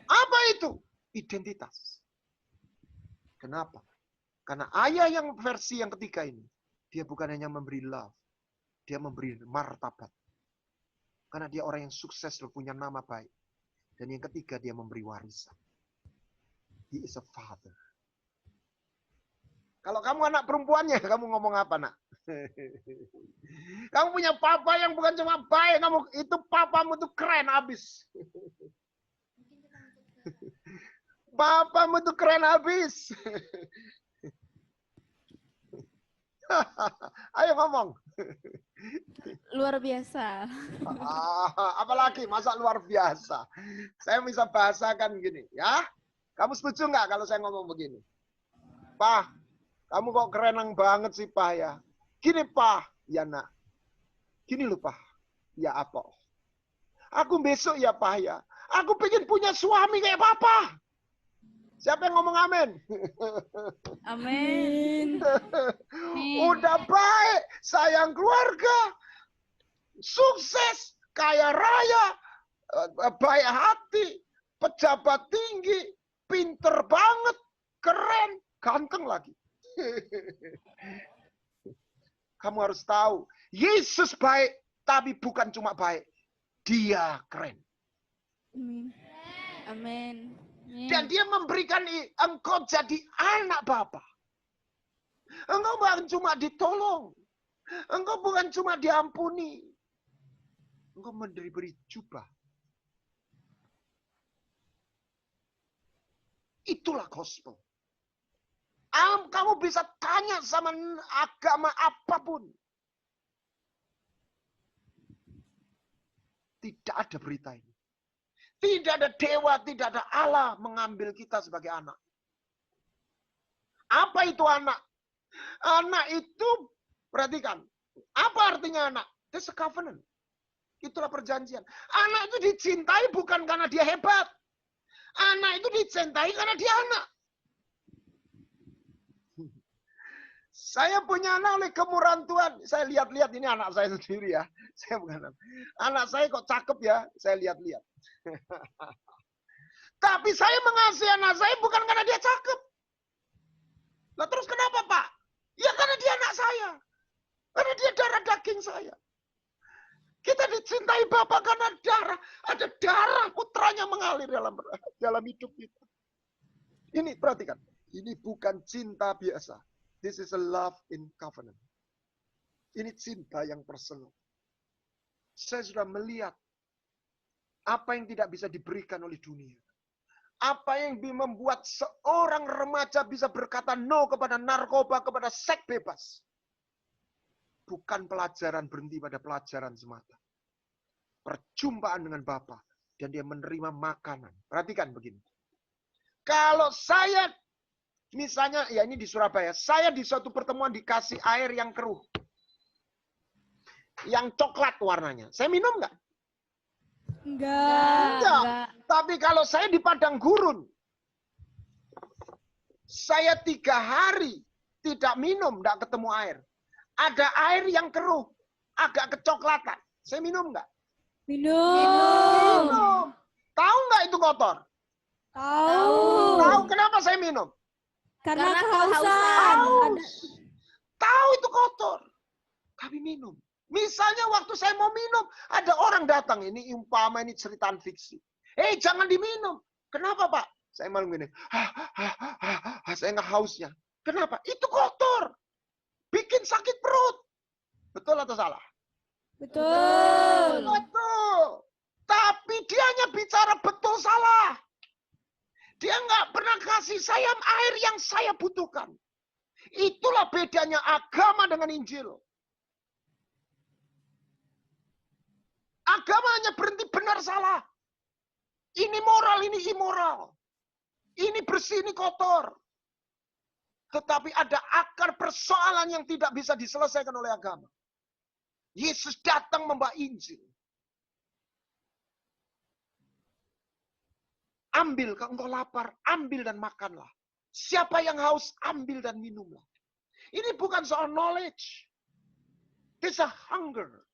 Apa itu? Identitas. Kenapa? Karena ayah yang versi yang ketiga ini, dia bukan hanya memberi love, dia memberi martabat. Karena dia orang yang sukses dan punya nama baik. Dan yang ketiga, dia memberi warisan. He is a father. Kalau kamu anak perempuannya, kamu ngomong apa, nak? Kamu punya papa yang bukan cuma baik, itu papamu tuh keren abis. Papamu tuh keren abis. Ayo ngomong. Luar biasa. Apalagi masa luar biasa. Saya bisa bahasakan gini, ya. Kamu setuju nggak kalau saya ngomong begini? Pak, kamu kok keren banget sih, Pak ya. Gini, Pak. Ya, nak. Gini loh, Pak. Ya apa? Aku besok ya, Pak ya. Aku pengen punya suami kayak Papa. Siapa yang ngomong amin? Amin. Udah baik, sayang keluarga, sukses, kaya raya, baik hati, pejabat tinggi, pinter banget, keren, ganteng lagi. Kamu harus tahu, Yesus baik, tapi bukan cuma baik, dia keren. Amin. Dan dia memberikan engkau jadi anak Bapa. Engkau bukan cuma ditolong. Engkau bukan cuma diampuni. Engkau beri jubah. Itulah gospel. Kamu bisa tanya sama agama apapun. Tidak ada berita ini. Tidak ada dewa, tidak ada Allah mengambil kita sebagai anak. Apa itu anak? Anak itu, perhatikan. Apa artinya anak? It's a covenant. Itulah perjanjian. Anak itu dicintai bukan karena dia hebat. Anak itu dicintai karena dia anak. Saya punya anak oleh kemurahan Tuhan. Saya lihat-lihat, ini anak saya sendiri ya. Saya bukan anak saya kok cakep ya. Saya lihat-lihat. Tapi saya mengasihi anak saya bukan karena dia cakep. Lah terus kenapa, Pak? Ya karena dia anak saya. Karena dia darah daging saya. Kita dicintai Bapa karena darah. Ada darah putranya mengalir dalam hidup kita. Ini perhatikan. Ini bukan cinta biasa. This is a love in covenant. Ini cinta yang personal. Saya sudah melihat apa yang tidak bisa diberikan oleh dunia. Apa yang membuat seorang remaja bisa berkata no kepada narkoba, kepada seks bebas. Bukan pelajaran berhenti pada pelajaran semata. Perjumpaan dengan Bapa. Dan dia menerima makanan. Perhatikan begini. Kalau saya Misalnya, ya ini di Surabaya, saya di suatu pertemuan dikasih air yang keruh. Yang coklat warnanya. Saya minum nggak? Enggak. Tapi kalau saya di padang gurun, saya 3 hari tidak minum, nggak ketemu air. Ada air yang keruh, agak kecoklatan. Saya minum nggak? Minum. Tahu nggak itu kotor? Tahu kenapa saya minum? Karena kehausan. Haus. Tahu itu kotor. Tapi minum. Misalnya waktu saya mau minum, ada orang datang. Ini umpama ini ceritaan fiksi. Jangan diminum. Kenapa, Pak? Saya malu gini. Saya nggak hausnya. Kenapa? Itu kotor. Bikin sakit perut. Betul atau salah? Betul. Betul. Tapi dia hanya bicara betul salah. Dia nggak pernah kasih saya air yang saya butuhkan. Itulah bedanya agama dengan Injil. Agama hanya berhenti benar salah. Ini moral, ini immoral. Ini bersih, ini kotor. Tetapi ada akar persoalan yang tidak bisa diselesaikan oleh agama. Yesus datang membawa Injil. Ambil, kalau engkau lapar, ambil dan makanlah. Siapa yang haus, ambil dan minumlah. Ini bukan soal knowledge. It's a hunger.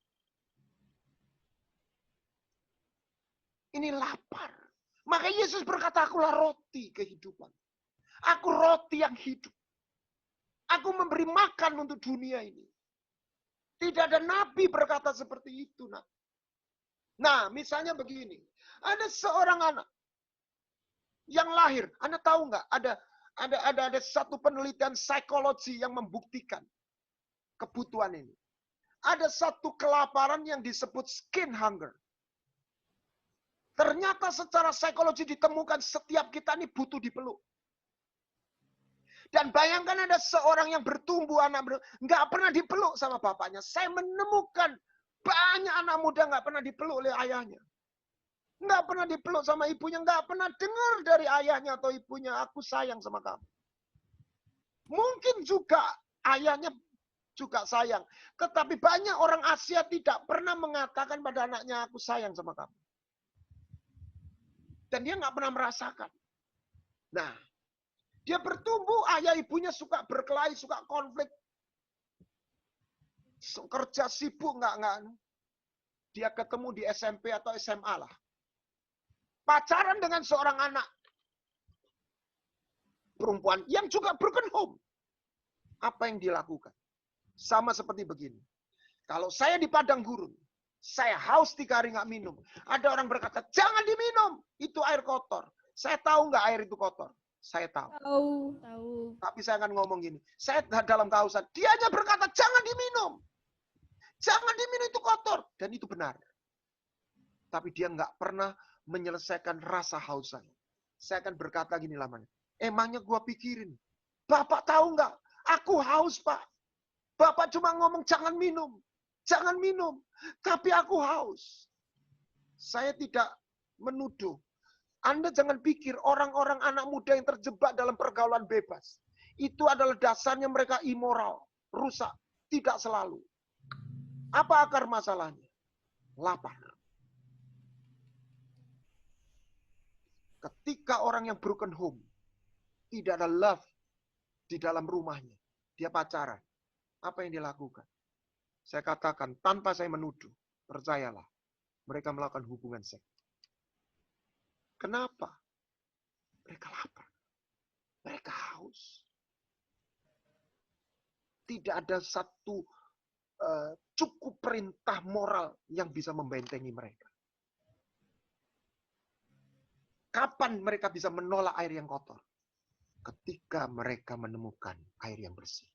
Ini lapar. Maka Yesus berkata, akulah roti kehidupan. Aku roti yang hidup. Aku memberi makan untuk dunia ini. Tidak ada nabi berkata seperti itu. Nah, misalnya begini. Ada seorang anak yang lahir. Anda tahu nggak? Ada satu penelitian psikologi yang membuktikan kebutuhan ini. Ada satu kelaparan yang disebut skin hunger. Ternyata secara psikologi ditemukan setiap kita ini butuh dipeluk. Dan bayangkan ada seorang yang bertumbuh nggak pernah dipeluk sama bapaknya. Saya menemukan banyak anak muda nggak pernah dipeluk oleh ayahnya. Nggak pernah dipeluk sama ibunya, nggak pernah dengar dari ayahnya atau ibunya, aku sayang sama kamu. Mungkin juga ayahnya juga sayang. Tetapi banyak orang Asia tidak pernah mengatakan pada anaknya, aku sayang sama kamu. Dan dia nggak pernah merasakan. Nah, dia bertumbuh, ayah ibunya suka berkelahi, suka konflik. Kerja sibuk, nggak. Dia ketemu di SMP atau SMA lah. Pacaran dengan seorang anak perempuan yang juga broken home. Apa yang dilakukan? Sama seperti begini. Kalau saya di padang gurun, saya haus 3 hari nggak minum. Ada orang berkata, jangan diminum. Itu air kotor. Saya tahu nggak air itu kotor? Saya tahu. Tahu. Tapi saya akan ngomong gini. Saya dalam kehausan. Dia hanya berkata, jangan diminum. Jangan diminum, itu kotor. Dan itu benar. Tapi dia nggak pernah menyelesaikan rasa haus saya. Saya akan berkata gini lamanya. Emangnya gua pikirin. Bapak tahu nggak? Aku haus, Pak. Bapak cuma ngomong jangan minum. Jangan minum. Tapi aku haus. Saya tidak menuduh. Anda jangan pikir orang-orang anak muda yang terjebak dalam pergaulan bebas. Itu adalah dasarnya mereka immoral. Rusak. Tidak selalu. Apa akar masalahnya? Lapar. Ketika orang yang broken home. Tidak ada love di dalam rumahnya. Dia pacaran. Apa yang dia lakukan? Saya katakan, tanpa saya menuduh, percayalah, mereka melakukan hubungan seks. Kenapa? Mereka lapar. Mereka haus. Tidak ada satu cukup perintah moral yang bisa membentengi mereka. Kapan mereka bisa menolak air yang kotor? Ketika mereka menemukan air yang bersih.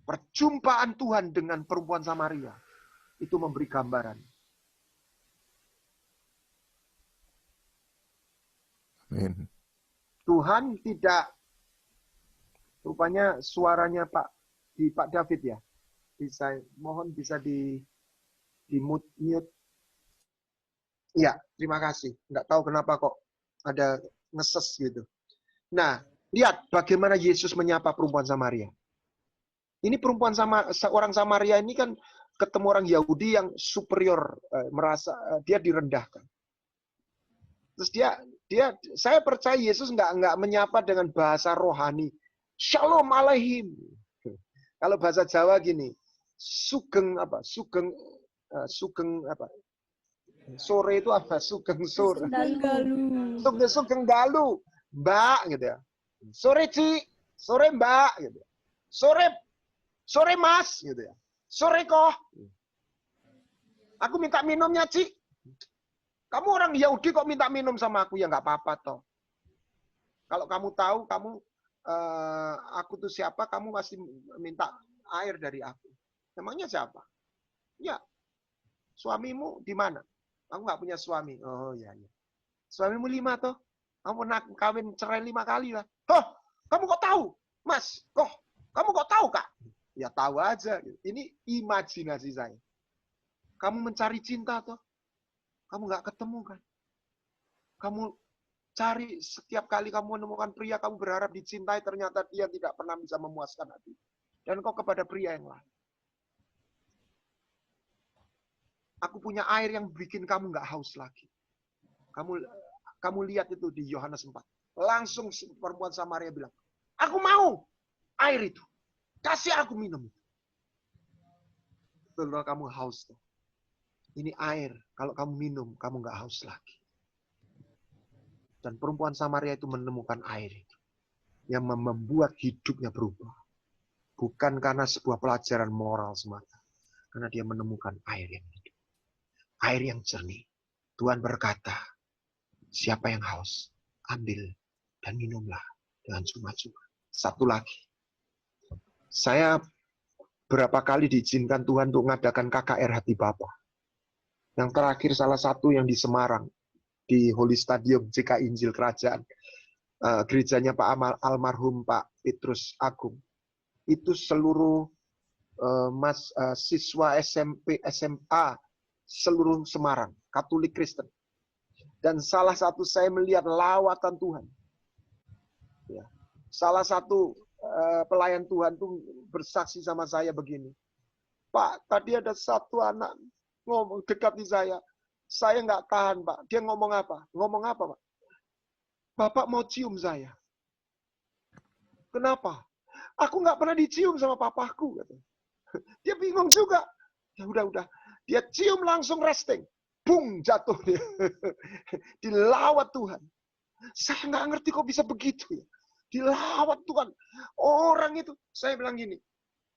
Perjumpaan Tuhan dengan perempuan Samaria itu memberi gambaran. Amin. Tuhan tidak, rupanya suaranya Pak David ya, mohon bisa di mute. Iya, terima kasih. Nggak tahu kenapa kok ada ngeses gitu. Nah, Lihat bagaimana Yesus menyapa perempuan Samaria. Ini seorang Samaria ini kan ketemu orang Yahudi yang superior, merasa dia direndahkan. Terus saya percaya Yesus nggak menyapa dengan bahasa rohani. Shalom alaihim. Kalau bahasa Jawa gini, sugeng apa? Sugeng apa? Sore itu apa? Sugeng sore. Sugeng dalu, Mbak gitu ya. Sore Ci, sore Mbak gitu. Sore Mas gitu ya. Sore kok. Aku minta minumnya, Ci. Kamu orang Yahudi kok minta minum sama aku, ya nggak apa-apa toh. Kalau kamu tahu aku tuh siapa, kamu pasti minta air dari aku. Emangnya siapa? Ya, suamimu di mana? Aku nggak punya suami. Oh ya. Suamimu 5 toh. Kamu pernah kawin cerai 5 kali lah. Oh, kamu kok tahu? Mas, kamu kok tahu, Kak? Ya tahu aja. Ini imajinasi saya. Kamu mencari cinta toh. Kamu nggak ketemu kan? Kamu cari setiap kali kamu menemukan pria, kamu berharap dicintai, ternyata dia tidak pernah bisa memuaskan hati. Dan kau kepada pria yang lain. Aku punya air yang bikin kamu nggak haus lagi. Kamu lihat itu di Yohanes 4. Langsung perempuan Samaria bilang, aku mau air itu. Kasih aku minum. Betul, kamu haus tuh. Ini air, kalau kamu minum, kamu nggak haus lagi. Dan perempuan Samaria itu menemukan air itu. Yang membuat hidupnya berubah. Bukan karena sebuah pelajaran moral semata. Karena dia menemukan air yang hidup. Air yang jernih. Tuhan berkata, siapa yang haus, ambil dan minumlah dengan cuma-cuma. Satu lagi. Saya berapa kali diizinkan Tuhan untuk mengadakan KKR Hati Bapa. Yang terakhir salah satu yang di Semarang, di Holy Stadium JK Injil Kerajaan, gerejanya Pak almarhum Pak Petrus Agung. Itu seluruh siswa SMP, SMA, seluruh Semarang, Katolik Kristen. Dan salah satu saya melihat lawatan Tuhan. Ya. Salah satu pelayan Tuhan tuh bersaksi sama saya begini. Pak, tadi ada satu anak ngomong dekat di saya. Saya nggak tahan, Pak. Dia ngomong apa? Ngomong apa, Pak? Bapak mau cium saya. Kenapa? Aku nggak pernah dicium sama papaku. Dia bingung juga. Ya udah. Dia cium langsung resting. Bung, jatuh dia. Dilawat Tuhan. Saya nggak ngerti kok bisa begitu ya. Dilawat Tuhan. Orang itu, saya bilang gini.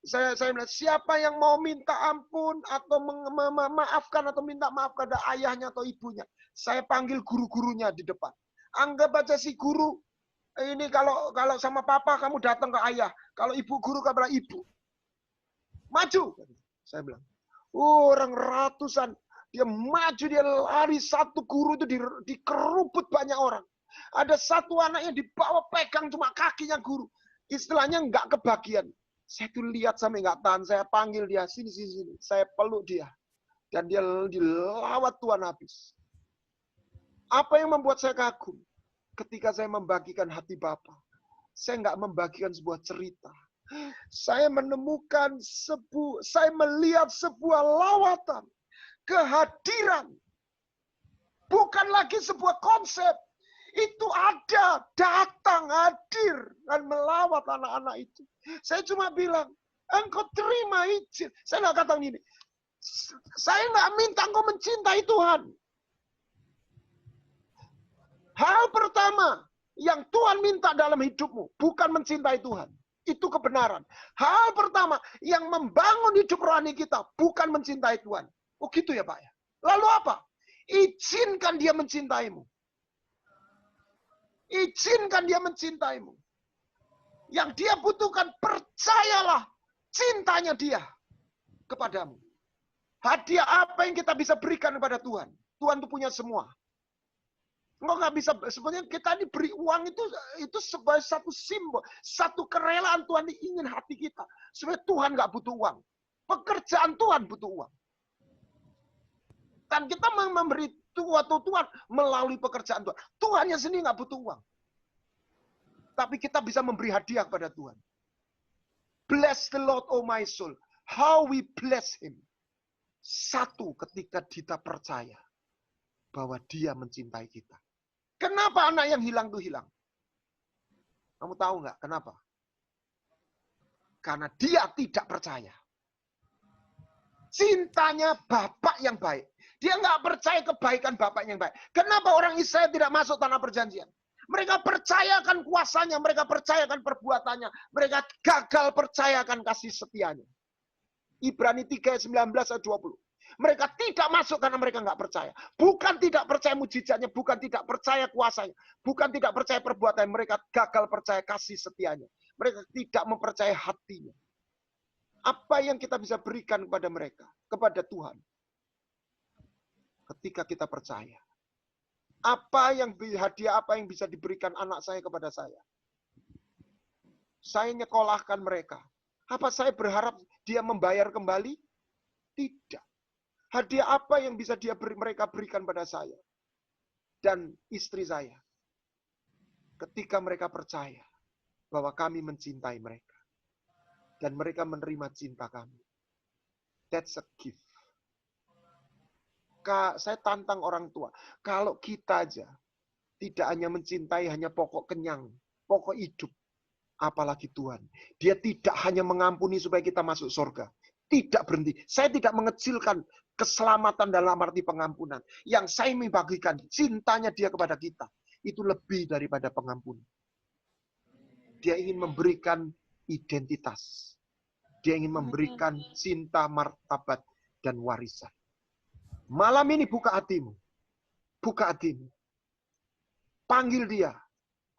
Saya bilang, siapa yang mau minta ampun atau memaafkan atau minta maaf kepada ayahnya atau ibunya, saya panggil guru-gurunya di depan. Anggap aja si guru, ini kalau sama papa kamu datang ke ayah, kalau ibu guru kepada ibu. Maju, saya bilang. Orang ratusan, dia maju, dia lari, satu guru itu dikerubut banyak orang. Ada satu anak yang dibawa pegang cuma kakinya guru. Istilahnya nggak kebagian. Saya tuh lihat sampai nggak tahan, saya panggil dia, sini. Saya peluk dia. Dan dia dilawat Tuhan habis. Apa yang membuat saya kagum? Ketika saya membagikan hati Bapa, saya nggak membagikan sebuah cerita. Saya menemukan saya melihat sebuah lawatan, kehadiran. Bukan lagi sebuah konsep. Itu ada, datang, hadir, dan melawat anak-anak itu. Saya cuma bilang, engkau terima izin. Saya nggak kata gini, saya nggak minta engkau mencintai Tuhan. Hal pertama yang Tuhan minta dalam hidupmu, bukan mencintai Tuhan. Itu kebenaran. Hal pertama yang membangun hidup rohani kita, bukan mencintai Tuhan. Oh gitu ya Pak ya. Lalu apa? Izinkan dia mencintaimu. Izinkan dia mencintaimu. Yang dia butuhkan, percayalah cintanya dia kepadamu. Hadiah apa yang kita bisa berikan kepada Tuhan? Tuhan itu punya semua. Engkau nggak bisa, sebenarnya kita diberi uang itu sebagai satu simbol, satu kerelaan Tuhan ingin hati kita. Sebenarnya Tuhan nggak butuh uang. Pekerjaan Tuhan butuh uang. Dan kita memberi Tuhan melalui pekerjaan Tuhan. Tuhannya sendiri nggak butuh uang. Tapi kita bisa memberi hadiah kepada Tuhan. Bless the Lord, oh my soul. How we bless him. Satu, ketika kita percaya bahwa dia mencintai kita. Kenapa anak yang hilang itu hilang? Kamu tahu nggak kenapa? Karena dia tidak percaya. Cintanya Bapak yang baik. Dia nggak percaya kebaikan Bapak yang baik. Kenapa orang Israel tidak masuk tanah perjanjian? Mereka percayakan kuasanya, mereka percayakan perbuatannya, mereka gagal percayakan kasih setianya. Ibrani 3 ayat 19 ayat 20. Mereka tidak masuk karena mereka nggak percaya. Bukan tidak percaya mujizatnya, bukan tidak percaya kuasanya, bukan tidak percaya perbuatannya, mereka gagal percaya kasih setianya. Mereka tidak mempercayai hatinya. Apa yang kita bisa berikan kepada mereka, kepada Tuhan? Ketika kita percaya. Hadiah apa yang bisa diberikan anak saya kepada saya? Saya nyekolahkan mereka. Apa saya berharap dia membayar kembali? Tidak. Hadiah apa yang bisa mereka berikan pada saya? Dan istri saya. Ketika mereka percaya bahwa kami mencintai mereka. Dan mereka menerima cinta kami. That's a gift. Saya tantang orang tua. Kalau kita aja tidak hanya mencintai hanya pokok kenyang, pokok hidup. Apalagi Tuhan. Dia tidak hanya mengampuni supaya kita masuk surga. Tidak berhenti. Saya tidak mengecilkan keselamatan dalam arti pengampunan. Yang saya membagikan cintanya dia kepada kita. Itu lebih daripada pengampunan. Dia ingin memberikan identitas. Dia ingin memberikan cinta, martabat, dan warisan. Malam ini buka hatimu. Buka hatimu. Panggil dia.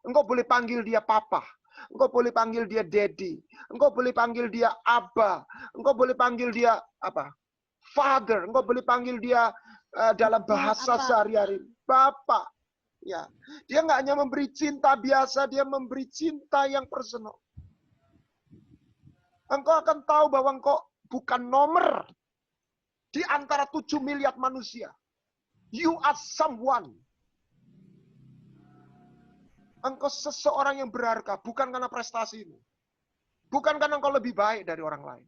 Engkau boleh panggil dia papa. Engkau boleh panggil dia daddy. Engkau boleh panggil dia abba. Engkau boleh panggil dia apa? Father. Engkau boleh panggil dia dalam bahasa sehari-hari. Bapak. Ya. Dia nggak hanya memberi cinta biasa, dia memberi cinta yang personal. Engkau akan tahu bahwa engkau bukan nomor di antara 7 miliar manusia. You are someone. Engkau seseorang yang berharga, bukan karena prestasimu. Bukan karena engkau lebih baik dari orang lain.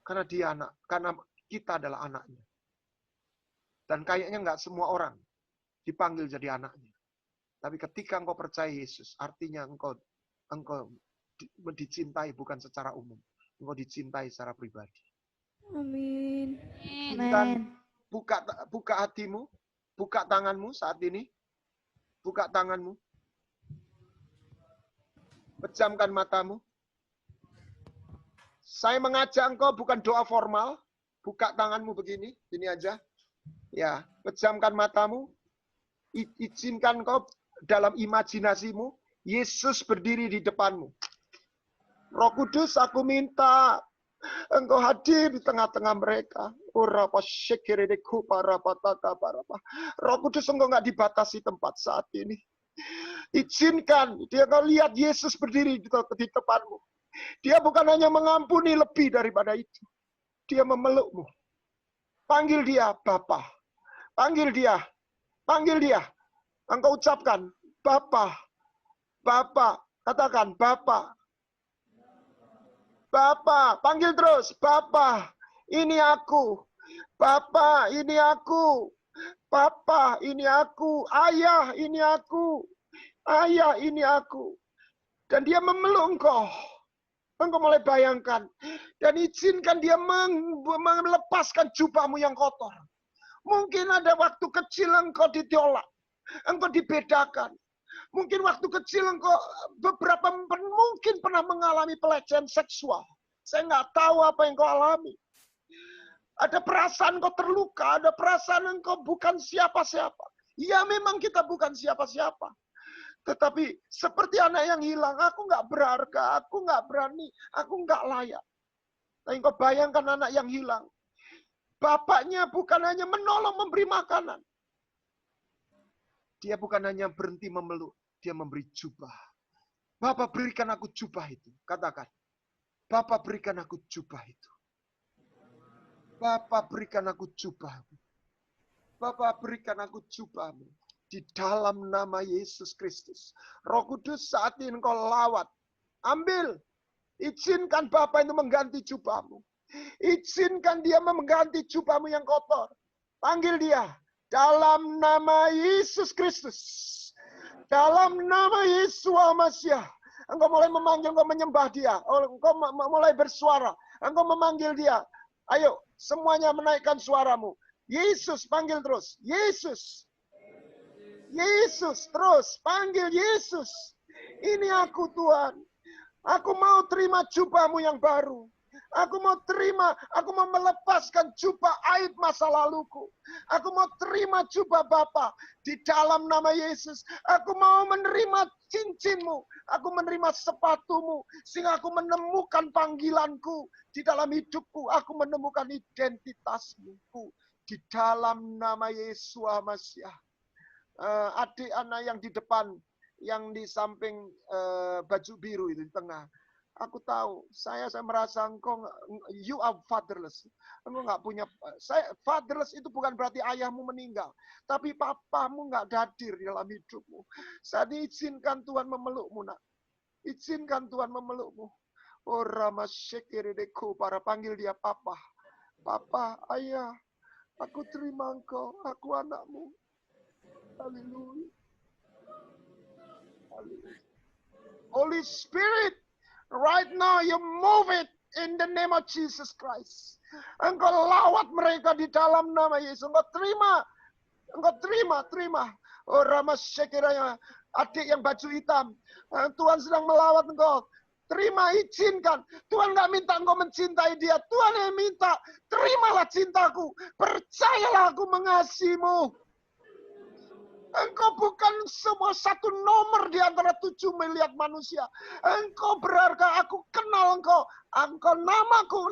Karena dia anak, karena kita adalah anaknya. Dan kayaknya nggak semua orang dipanggil jadi anaknya. Tapi ketika engkau percaya Yesus, artinya engkau dicintai bukan secara umum. Engkau dicintai secara pribadi. Amin. Dan buka hatimu, buka tanganmu saat ini. Buka tanganmu. Pejamkan matamu. Saya mengajak engkau bukan doa formal. Buka tanganmu begini, ini aja. Ya, pejamkan matamu. Izinkan engkau dalam imajinasimu, Yesus berdiri di depanmu. Roh Kudus, aku minta engkau hadir di tengah-tengah mereka. Roh Kudus, engkau nggak dibatasi tempat saat ini. Izinkan dia kau lihat Yesus berdiri di depanmu. Dia bukan hanya mengampuni lebih daripada itu. Dia memelukmu. Panggil dia Bapa. Panggil dia. Panggil dia. Engkau ucapkan Bapa. Bapa. Katakan Bapa. Bapa, panggil terus. Bapa, ini aku. Bapa, ini aku. Bapa, ini aku. Ayah, ini aku. Ayah, ini aku. Dan dia memeluk engkau. Engkau mulai bayangkan. Dan izinkan dia melepaskan jubahmu yang kotor. Mungkin ada waktu kecil engkau ditolak. Engkau dibedakan. Mungkin waktu kecil engkau mungkin pernah mengalami pelecehan seksual. Saya nggak tahu apa yang engkau alami. Ada perasaan engkau terluka, ada perasaan engkau bukan siapa-siapa. Ya memang kita bukan siapa-siapa. Tetapi seperti anak yang hilang, aku nggak berharga, aku nggak berani, aku nggak layak. Tapi engkau bayangkan anak yang hilang. Bapaknya bukan hanya menolong memberi makanan. Dia bukan hanya berhenti memeluk, dia memberi jubah. Bapa, berikan aku jubah itu. Katakan. Bapa, berikan aku jubah itu. Bapa, berikan aku jubahmu. Bapa, berikan aku jubahmu. Di dalam nama Yesus Kristus. Roh Kudus, saat ini Engkau lawat. Ambil. Izinkan Bapa itu mengganti jubahmu. Izinkan dia mengganti jubahmu yang kotor. Panggil dia. Dalam nama Yesus Kristus. Dalam nama Yesus Masiah. Engkau mulai memanggil, engkau menyembah dia. Engkau mulai bersuara. Engkau memanggil dia. Ayo, semuanya menaikkan suaramu. Yesus, panggil terus. Yesus. Yesus, terus. Panggil Yesus. Ini aku Tuhan. Aku mau terima jubahmu yang baru. Aku mau terima, aku mau melepaskan jubah aib masa laluku. Aku mau terima jubah Bapa di dalam nama Yesus. Aku mau menerima cincinmu. Aku menerima sepatumu. Sehingga aku menemukan panggilanku di dalam hidupku. Aku menemukan identitasmu di dalam nama Yesus Masiah. Adik anak yang di depan, yang di samping baju biru itu di tengah. Aku tahu, saya merasa engkau, you are fatherless. Engkau nggak punya, fatherless itu bukan berarti ayahmu meninggal. Tapi papamu nggak hadir di dalam hidupmu. Saat izinkan Tuhan memelukmu, nak. Izinkan Tuhan memelukmu. Oh Rama Shekirideko, para panggil dia papa. Papa, ayah, aku terima engkau, aku anakmu. Haleluya. Holy Spirit, right now you move it in the name of Jesus Christ. Engkau lawat mereka di dalam nama Yesus. Engkau terima. Oh Rama Shekiraya, adik yang baju hitam. Tuhan sedang melawat engkau. Terima, izinkan. Tuhan gak minta engkau mencintai dia. Tuhan yang minta, terimalah cintaku. Percayalah aku mengasihimu. Engkau bukan semua satu nomor di antara 7 miliar manusia. Engkau berharga, aku kenal engkau. Engkau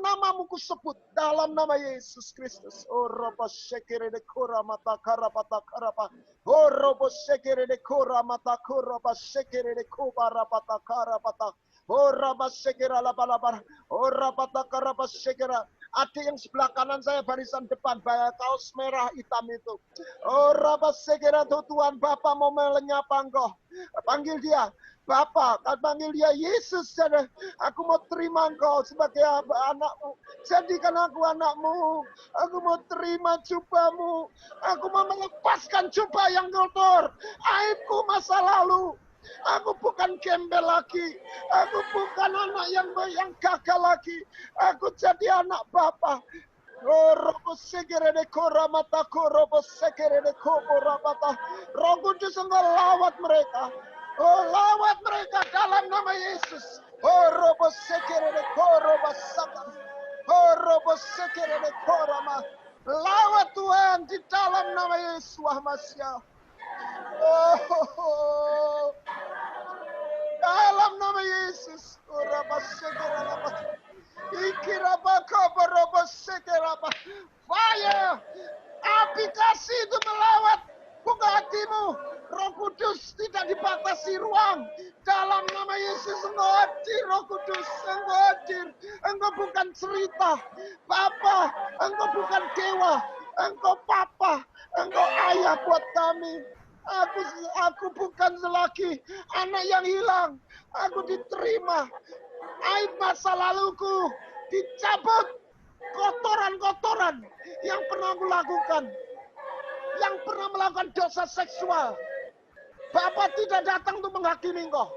namamu ku sebut dalam nama Yesus Kristus. Oh robo shekere de kora mata karapata karapa. Oh robo shekere de kora mata koraba shekere de kobarapata karapata. Oh raba shekera la balabara. Oh rapata karapa shekera. Adik yang sebelah kanan saya barisan depan, kaos merah hitam itu. Oh Rabba Segera Tuhan, Bapak mau melenyapa engkau. Panggil dia, Bapak, panggil dia Yesus. Aku mau terima engkau sebagai anakmu. Jadikan aku anakmu. Aku mau terima jubahmu. Aku mau melepaskan jubah yang kotor. Aibku masa lalu. Aku bukan gembel lagi. Aku bukan anak yang gagal lagi. Aku jadi anak Bapa. Oh, robo segere de kora mata robo segere de kobora mata. Roh Kudus engkau lawat mereka. Oh, lawat mereka dalam nama Yesus. Oh, robo segere de koroba sakan. Oh, robo segere de korama. Lawat Tuhan di dalam nama Yesus Masiah. Oh, dalam nama Yesus. Fire. Api kasih itu melawat buka hatimu. Roh Kudus tidak dibatasi ruang. Dalam nama Yesus engkau hadir, Roh Kudus engkau hadir. Engkau bukan cerita. Bapa, engkau bukan dewa. Engkau Papa, engkau ayah buat kami. Aku bukan lagi anak yang hilang. Aku diterima. Aib masa laluku dicabut. Kotoran-kotoran yang pernah aku lakukan. Yang pernah melakukan dosa seksual. Bapa tidak datang untuk menghakimi engkau.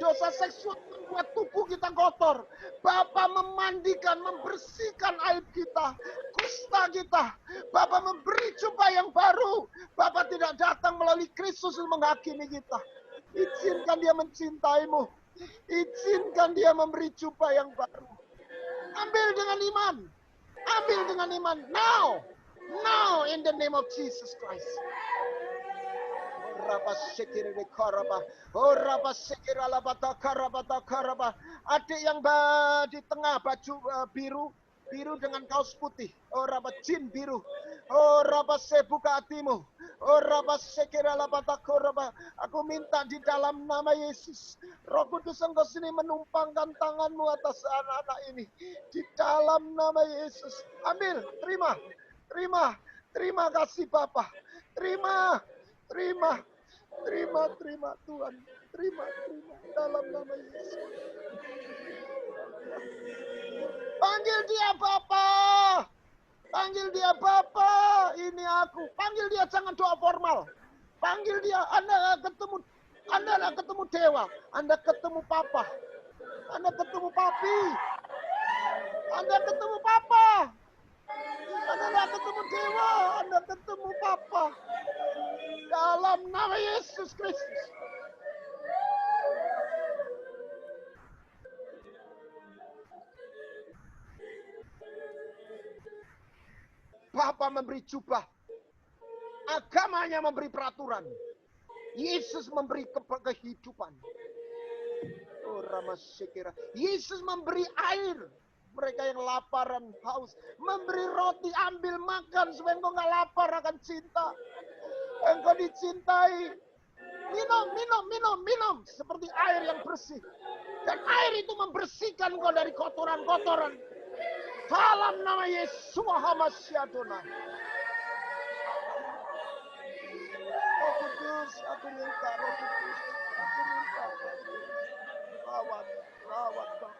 Dosa seksual membuat tubuh kita kotor. Bapa memandikan, membersihkan aib kita, kusta kita. Bapa memberi jubah yang baru. Bapa tidak datang melalui Kristus untuk menghakimi kita. Izinkan dia mencintaimu. Izinkan dia memberi jubah yang baru. Ambil dengan iman. Ambil dengan iman. Now in the name of Jesus Christ. Adik yang di tengah baju biru dengan kaos putih. Oh Rabbah jin biru. Oh Rabbah saya buka hatimu. Oh Rabbah sekira labata koraba. Aku minta di dalam nama Yesus. Roh Kudus engkau sini menumpangkan tanganmu atas anak-anak ini. Di dalam nama Yesus. Ambil, terima. Terima kasih Bapa. Terima. Terima, terima Tuhan. Terima dalam nama Yesus. Panggil dia Bapa. Panggil dia Bapa. Ini aku. Panggil dia, jangan doa formal. Panggil dia. Anda ketemu dewa. Anda ketemu Papa. Anda ketemu Papi. Anda ketemu Papa. Anda ketemu dewa. Anda ketemu Papa. Dalam nama Yesus Kristus. Bapa memberi jubah. Agamanya memberi peraturan. Yesus memberi kehidupan. Oh, Ramasyikira. Yesus memberi air. Mereka yang lapar dan haus. Memberi roti, ambil makan. Supaya engkau gak lapar akan cinta. Engkau dicintai. Minum. Seperti air yang bersih. Dan air itu membersihkan engkau dari kotoran-kotoran. Dalam nama Yesus Hamasyadona. Roh Kudus, aku minta Roh Kudus. Aku minta. Rawat Bapa.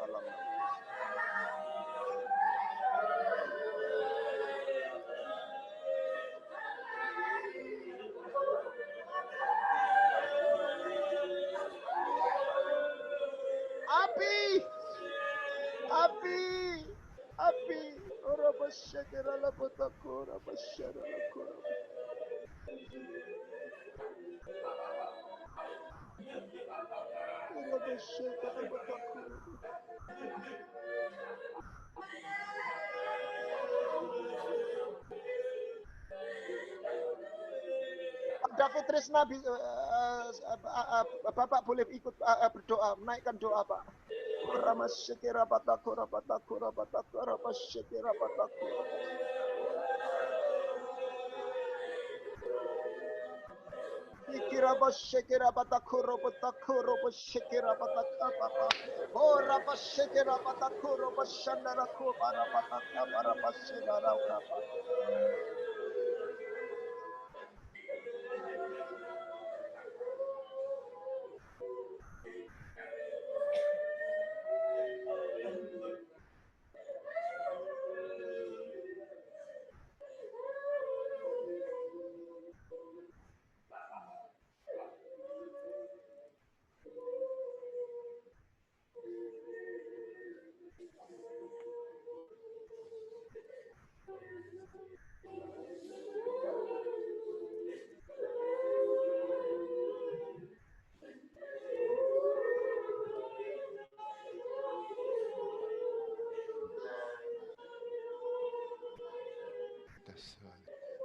Dalam nama Api. Ora basyakira la botakora basyara la kora. Ora basyakira botakora. David Trisna, Bapak boleh ikut berdoa, menaikkan doa Pak. Ramasyakira batakora basyakira batakora. Ikira basyakira batakora basyakira batakapa. Ora basyakira batakora basyandara ko para batakapa basyandara ko.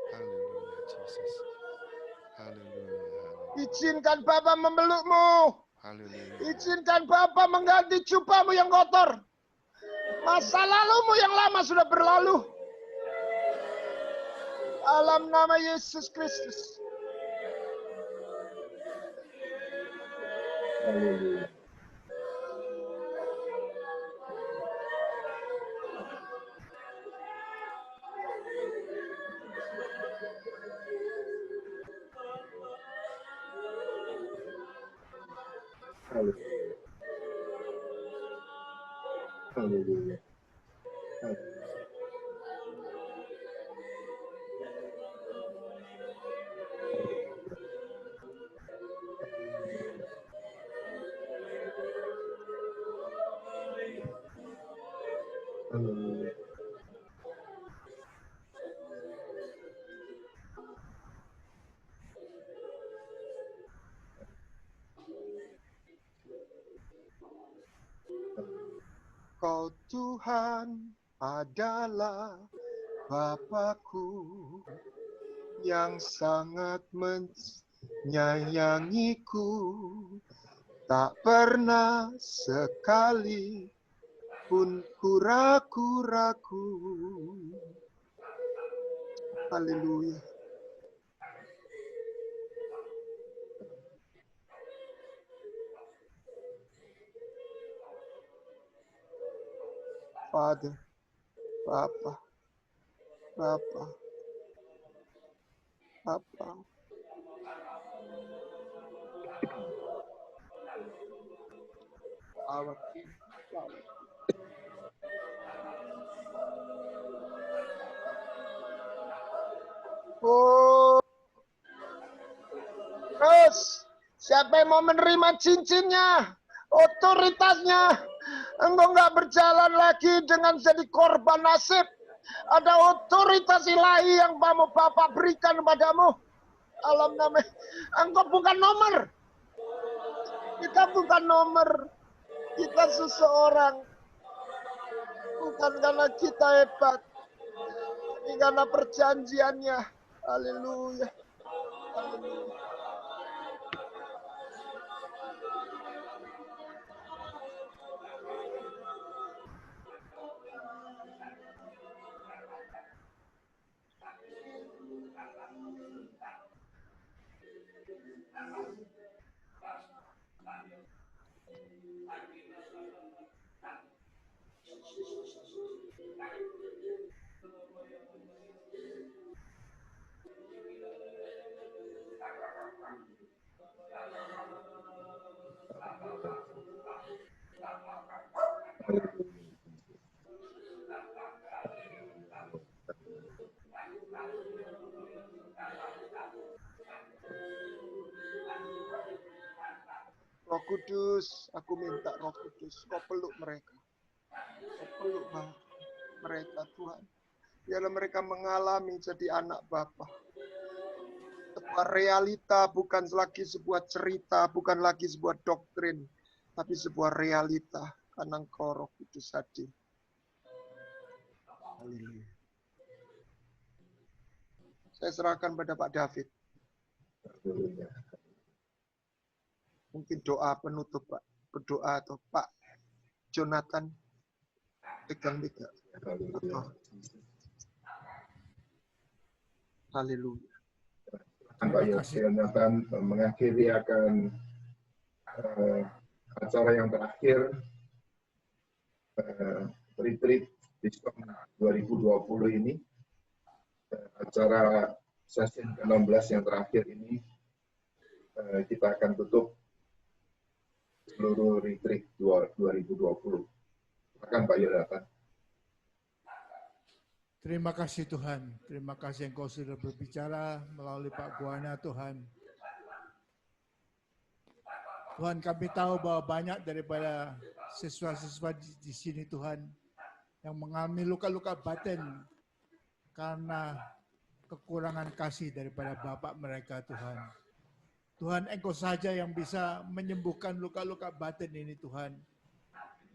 Haleluya, Jesus. Haleluya. Izinkan Bapa memelukmu. Haleluya. Izinkan Bapa mengganti jubahmu yang kotor. Masa lalumu yang lama sudah berlalu. Dalam nama Yesus Kristus. Haleluya. Haleluya. Haleluya. Kau Tuhan adalah Bapakku yang sangat menyayangiku, tak pernah sekali pun ku ragu-ragu. Haleluya. Father, Papa, Oh, terus siapa yang mau menerima cincinnya, otoritasnya? Engkau nggak berjalan lagi dengan jadi korban nasib. Ada otoritas ilahi yang mau Bapak berikan padamu. Alam nama, engkau bukan nomor. Kita bukan nomor. Kita seseorang. Bukan karena kita hebat. Tapi karena perjanjiannya. Haleluya. Haleluya. Roh Kudus, aku minta Roh Kudus, kau peluk mereka. Kau peluk mereka, Tuhan. Biarlah mereka mengalami jadi anak Bapa. Sebuah realita, bukan lagi sebuah cerita, bukan lagi sebuah doktrin, tapi sebuah realita. Karena Engkau Roh Kudus hadir. Haleluya. Saya serahkan pada Pak David. Mungkin doa penutup, Pak. Berdoa atau Pak Jonathan pegang. Haleluya. Pak Jonathan mengakhiri akan acara yang terakhir retreat Wisdom 2020 ini. Acara sesi ke-16 yang terakhir ini kita akan tutup seluruh retreat 2020. Silakan Pak Jonathan. Terima kasih Tuhan, terima kasih Engkau sudah berbicara melalui Pak Guana Tuhan. Tuhan, kami tahu bahwa banyak daripada siswa-siswa di sini Tuhan yang mengalami luka-luka batin karena kekurangan kasih daripada Bapak mereka Tuhan. Tuhan, Engkau saja yang bisa menyembuhkan luka-luka batin ini Tuhan.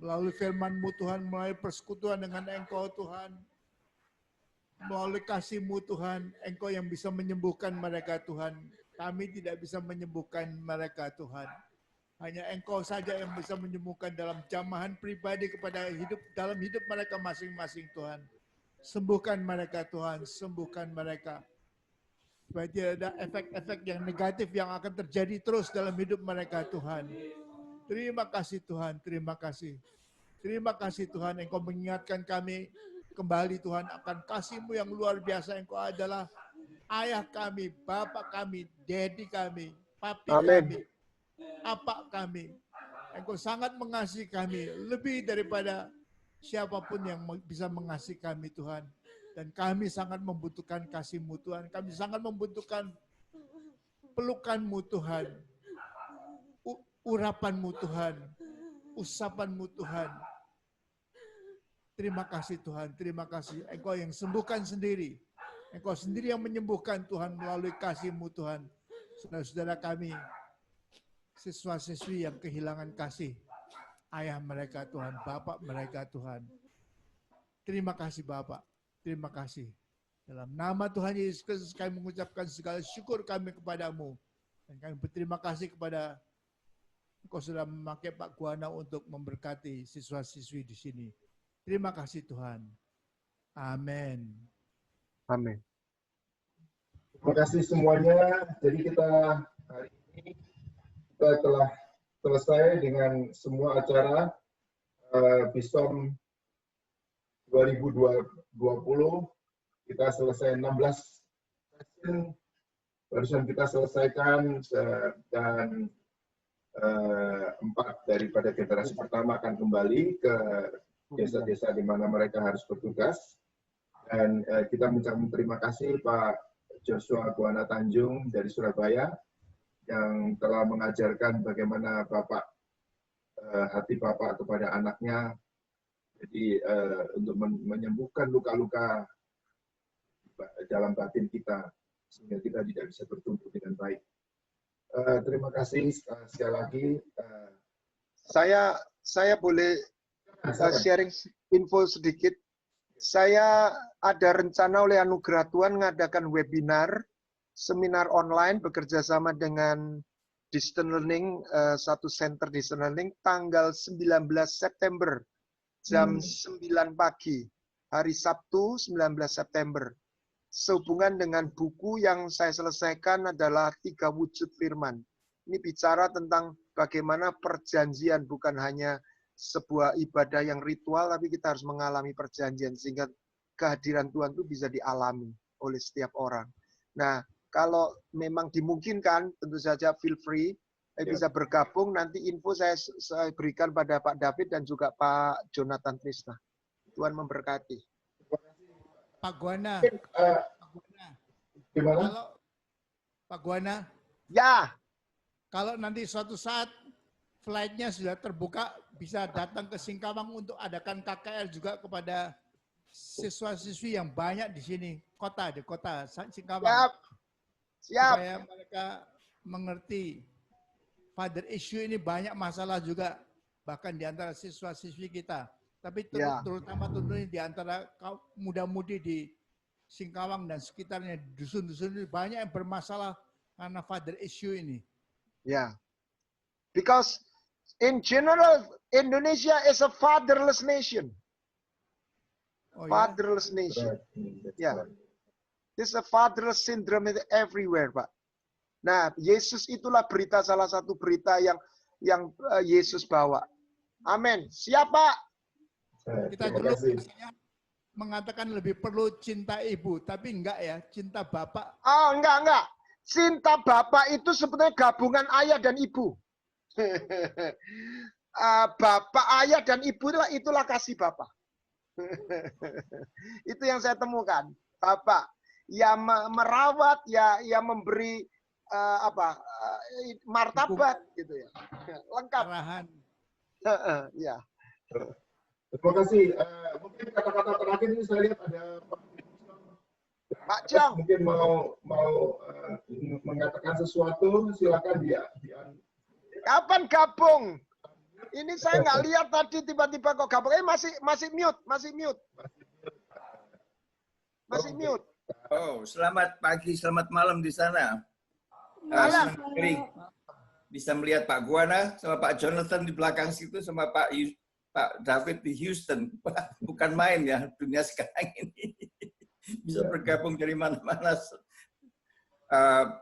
Melalui firman-Mu Tuhan, melalui persekutuan dengan Engkau Tuhan. Melalui kasih-Mu Tuhan, Engkau yang bisa menyembuhkan mereka Tuhan. Kami tidak bisa menyembuhkan mereka Tuhan. Hanya Engkau saja yang bisa menyembuhkan dalam jamahan pribadi kepada dalam hidup mereka masing-masing Tuhan. Sembuhkan mereka Tuhan, sembuhkan mereka. Supaya tidak ada efek-efek yang negatif yang akan terjadi terus dalam hidup mereka Tuhan. Terima kasih Tuhan, terima kasih. Terima kasih Tuhan, Engkau mengingatkan kami kembali Tuhan akan kasih-Mu yang luar biasa. Engkau adalah ayah kami, bapak kami, daddy kami, papi kami, apa kami. Engkau sangat mengasihi kami, lebih daripada siapapun yang bisa mengasihi kami Tuhan. Dan kami sangat membutuhkan kasih-Mu Tuhan. Kami sangat membutuhkan pelukan-Mu Tuhan. Urapan-Mu Tuhan. Usapan-Mu Tuhan. Terima kasih Tuhan, terima kasih. Engkau yang sembuhkan sendiri. Engkau sendiri yang menyembuhkan Tuhan melalui kasih-Mu Tuhan. Saudara-saudara kami, siswa-siswi yang kehilangan kasih. Ayah mereka Tuhan, bapak mereka Tuhan. Terima kasih Bapak. Terima kasih. Dalam nama Tuhan Yesus Kristus kami mengucapkan segala syukur kami kepadamu. Dan kami berterima kasih kepada Engkau sudah memakai Pak Guana untuk memberkati siswa-siswi di sini. Terima kasih Tuhan. Amin. Amin. Terima kasih semuanya. Jadi kita hari ini kita telah selesai dengan semua acara Wisdom 2020. Kita selesai 16 session barusan kita selesaikan dan 4 daripada generasi pertama akan kembali ke desa-desa di mana mereka harus bertugas. Dan kita mengucapkan terima kasih Pak Joshua Guana Tanjung dari Surabaya yang telah mengajarkan bagaimana hati Bapak kepada anaknya. Jadi untuk menyembuhkan luka-luka dalam batin kita sehingga kita tidak bisa bertumbuh dengan baik. Terima kasih sekali lagi. Saya boleh sharing info sedikit. Saya ada rencana oleh Anugerah Tuhan mengadakan webinar, seminar online bekerja sama dengan Distance Learning, satu center Distance Learning, tanggal 19 September, jam 9 pagi, hari Sabtu 19 September. Sehubungan dengan buku yang saya selesaikan adalah 3 Wujud Firman. Ini bicara tentang bagaimana perjanjian bukan hanya sebuah ibadah yang ritual, tapi kita harus mengalami perjanjian sehingga kehadiran Tuhan itu bisa dialami oleh setiap orang. Nah, kalau memang dimungkinkan, tentu saja feel free, bisa bergabung. Nanti info saya berikan pada Pak David dan juga Pak Jonathan Trisna. Tuhan memberkati. Pak Guana. Gimana? Kalau Pak Guana, Ya, kalau nanti suatu saat flight-nya sudah terbuka, bisa datang ke Singkawang untuk adakan KKL juga kepada siswa-siswi yang banyak di sini, di kota Singkawang. siap. Supaya mereka mengerti father issue ini banyak masalah juga, bahkan di antara siswa-siswi kita. Tapi terutama tentunya di antara muda-mudi di Singkawang dan sekitarnya, dusun-dusun ini banyak yang bermasalah karena father issue ini. Yeah. Because in general, Indonesia is a fatherless nation. Oh, Fatherless nation. Yeah. This is a fatherless syndrome everywhere, Pak. Nah, Yesus itulah salah satu berita yang Yesus bawa. Amin. Siapa? Kita dulu biasanya mengatakan lebih perlu cinta ibu, tapi enggak ya, cinta bapak. Oh, enggak. Cinta bapak itu sebetulnya gabungan ayah dan ibu. Bapak, ayah, dan ibu itulah kasih bapak. Itu yang saya temukan. Bapak yang merawat, yang memberi martabat gitu ya. Lengkap. Arahan. Ya. Terima kasih. Mungkin kata-kata terakhir ini saya lihat ada Pak Jong. mungkin mau mengatakan sesuatu, silakan dia. Kapan gabung? Ini saya nggak lihat tadi tiba-tiba kok gabung. Masih mute. Oh, selamat pagi, selamat malam di sana. Malam. Senang sekali bisa melihat Pak Guana sama Pak Jonathan di belakang situ sama Pak David di Houston. Bukan main ya dunia sekarang ini. Bisa bergabung dari mana-mana.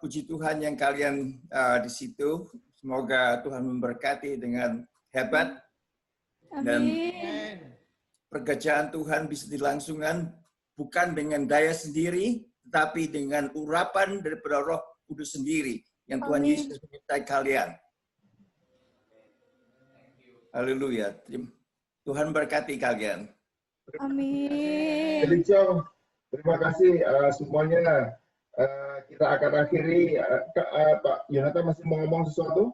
Puji Tuhan yang kalian di situ. Semoga Tuhan memberkati dengan hebat. Dan pekerjaan Tuhan bisa dilangsungkan bukan dengan daya sendiri, tetapi dengan urapan daripada Roh Kudus sendiri yang Tuhan Yesus menyertai kalian. Haleluya. Tuhan berkati kalian. Amin. Jadi terima kasih semuanya. Kita akan akhiri. Pak Yonatan masih mau ngomong sesuatu?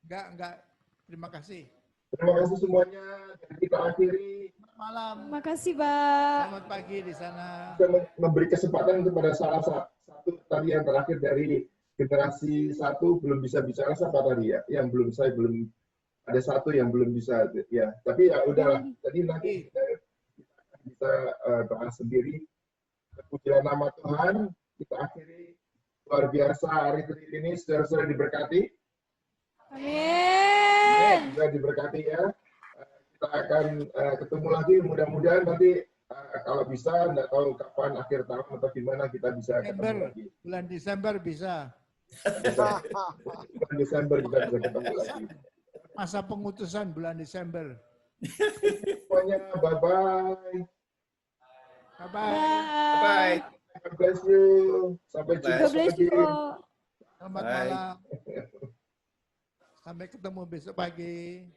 Enggak. Terima kasih. Terima kasih semuanya. Dan kita akhiri. Selamat malam. Terima kasih, Pak. Selamat pagi di sana. Kita memberi kesempatan kepada salah satu tadi yang terakhir dari generasi 1 belum bisa bicara, siapa tadi ya? Yang belum ada satu yang belum bisa ya. Tapi ya udahlah. Tadi nanti kita bisa bahas sendiri. Pujilah nama Tuhan. Kita akhiri luar biasa hari ini. Saudara-saudara diberkati. Amin. Juga diberkati ya. Kita akan ketemu lagi. Mudah-mudahan nanti kalau bisa, nggak tahu kapan akhir tahun atau gimana kita bisa ketemu lagi. Bulan Desember bisa. Bulan Desember kita bisa ketemu lagi. Masa pengutusan bulan Desember. Semuanya bye-bye. Bye-bye. Bye. God bless you. Sampai God jumpa God bless lagi. you all. Selamat Bye. malam. Sampai ketemu besok pagi.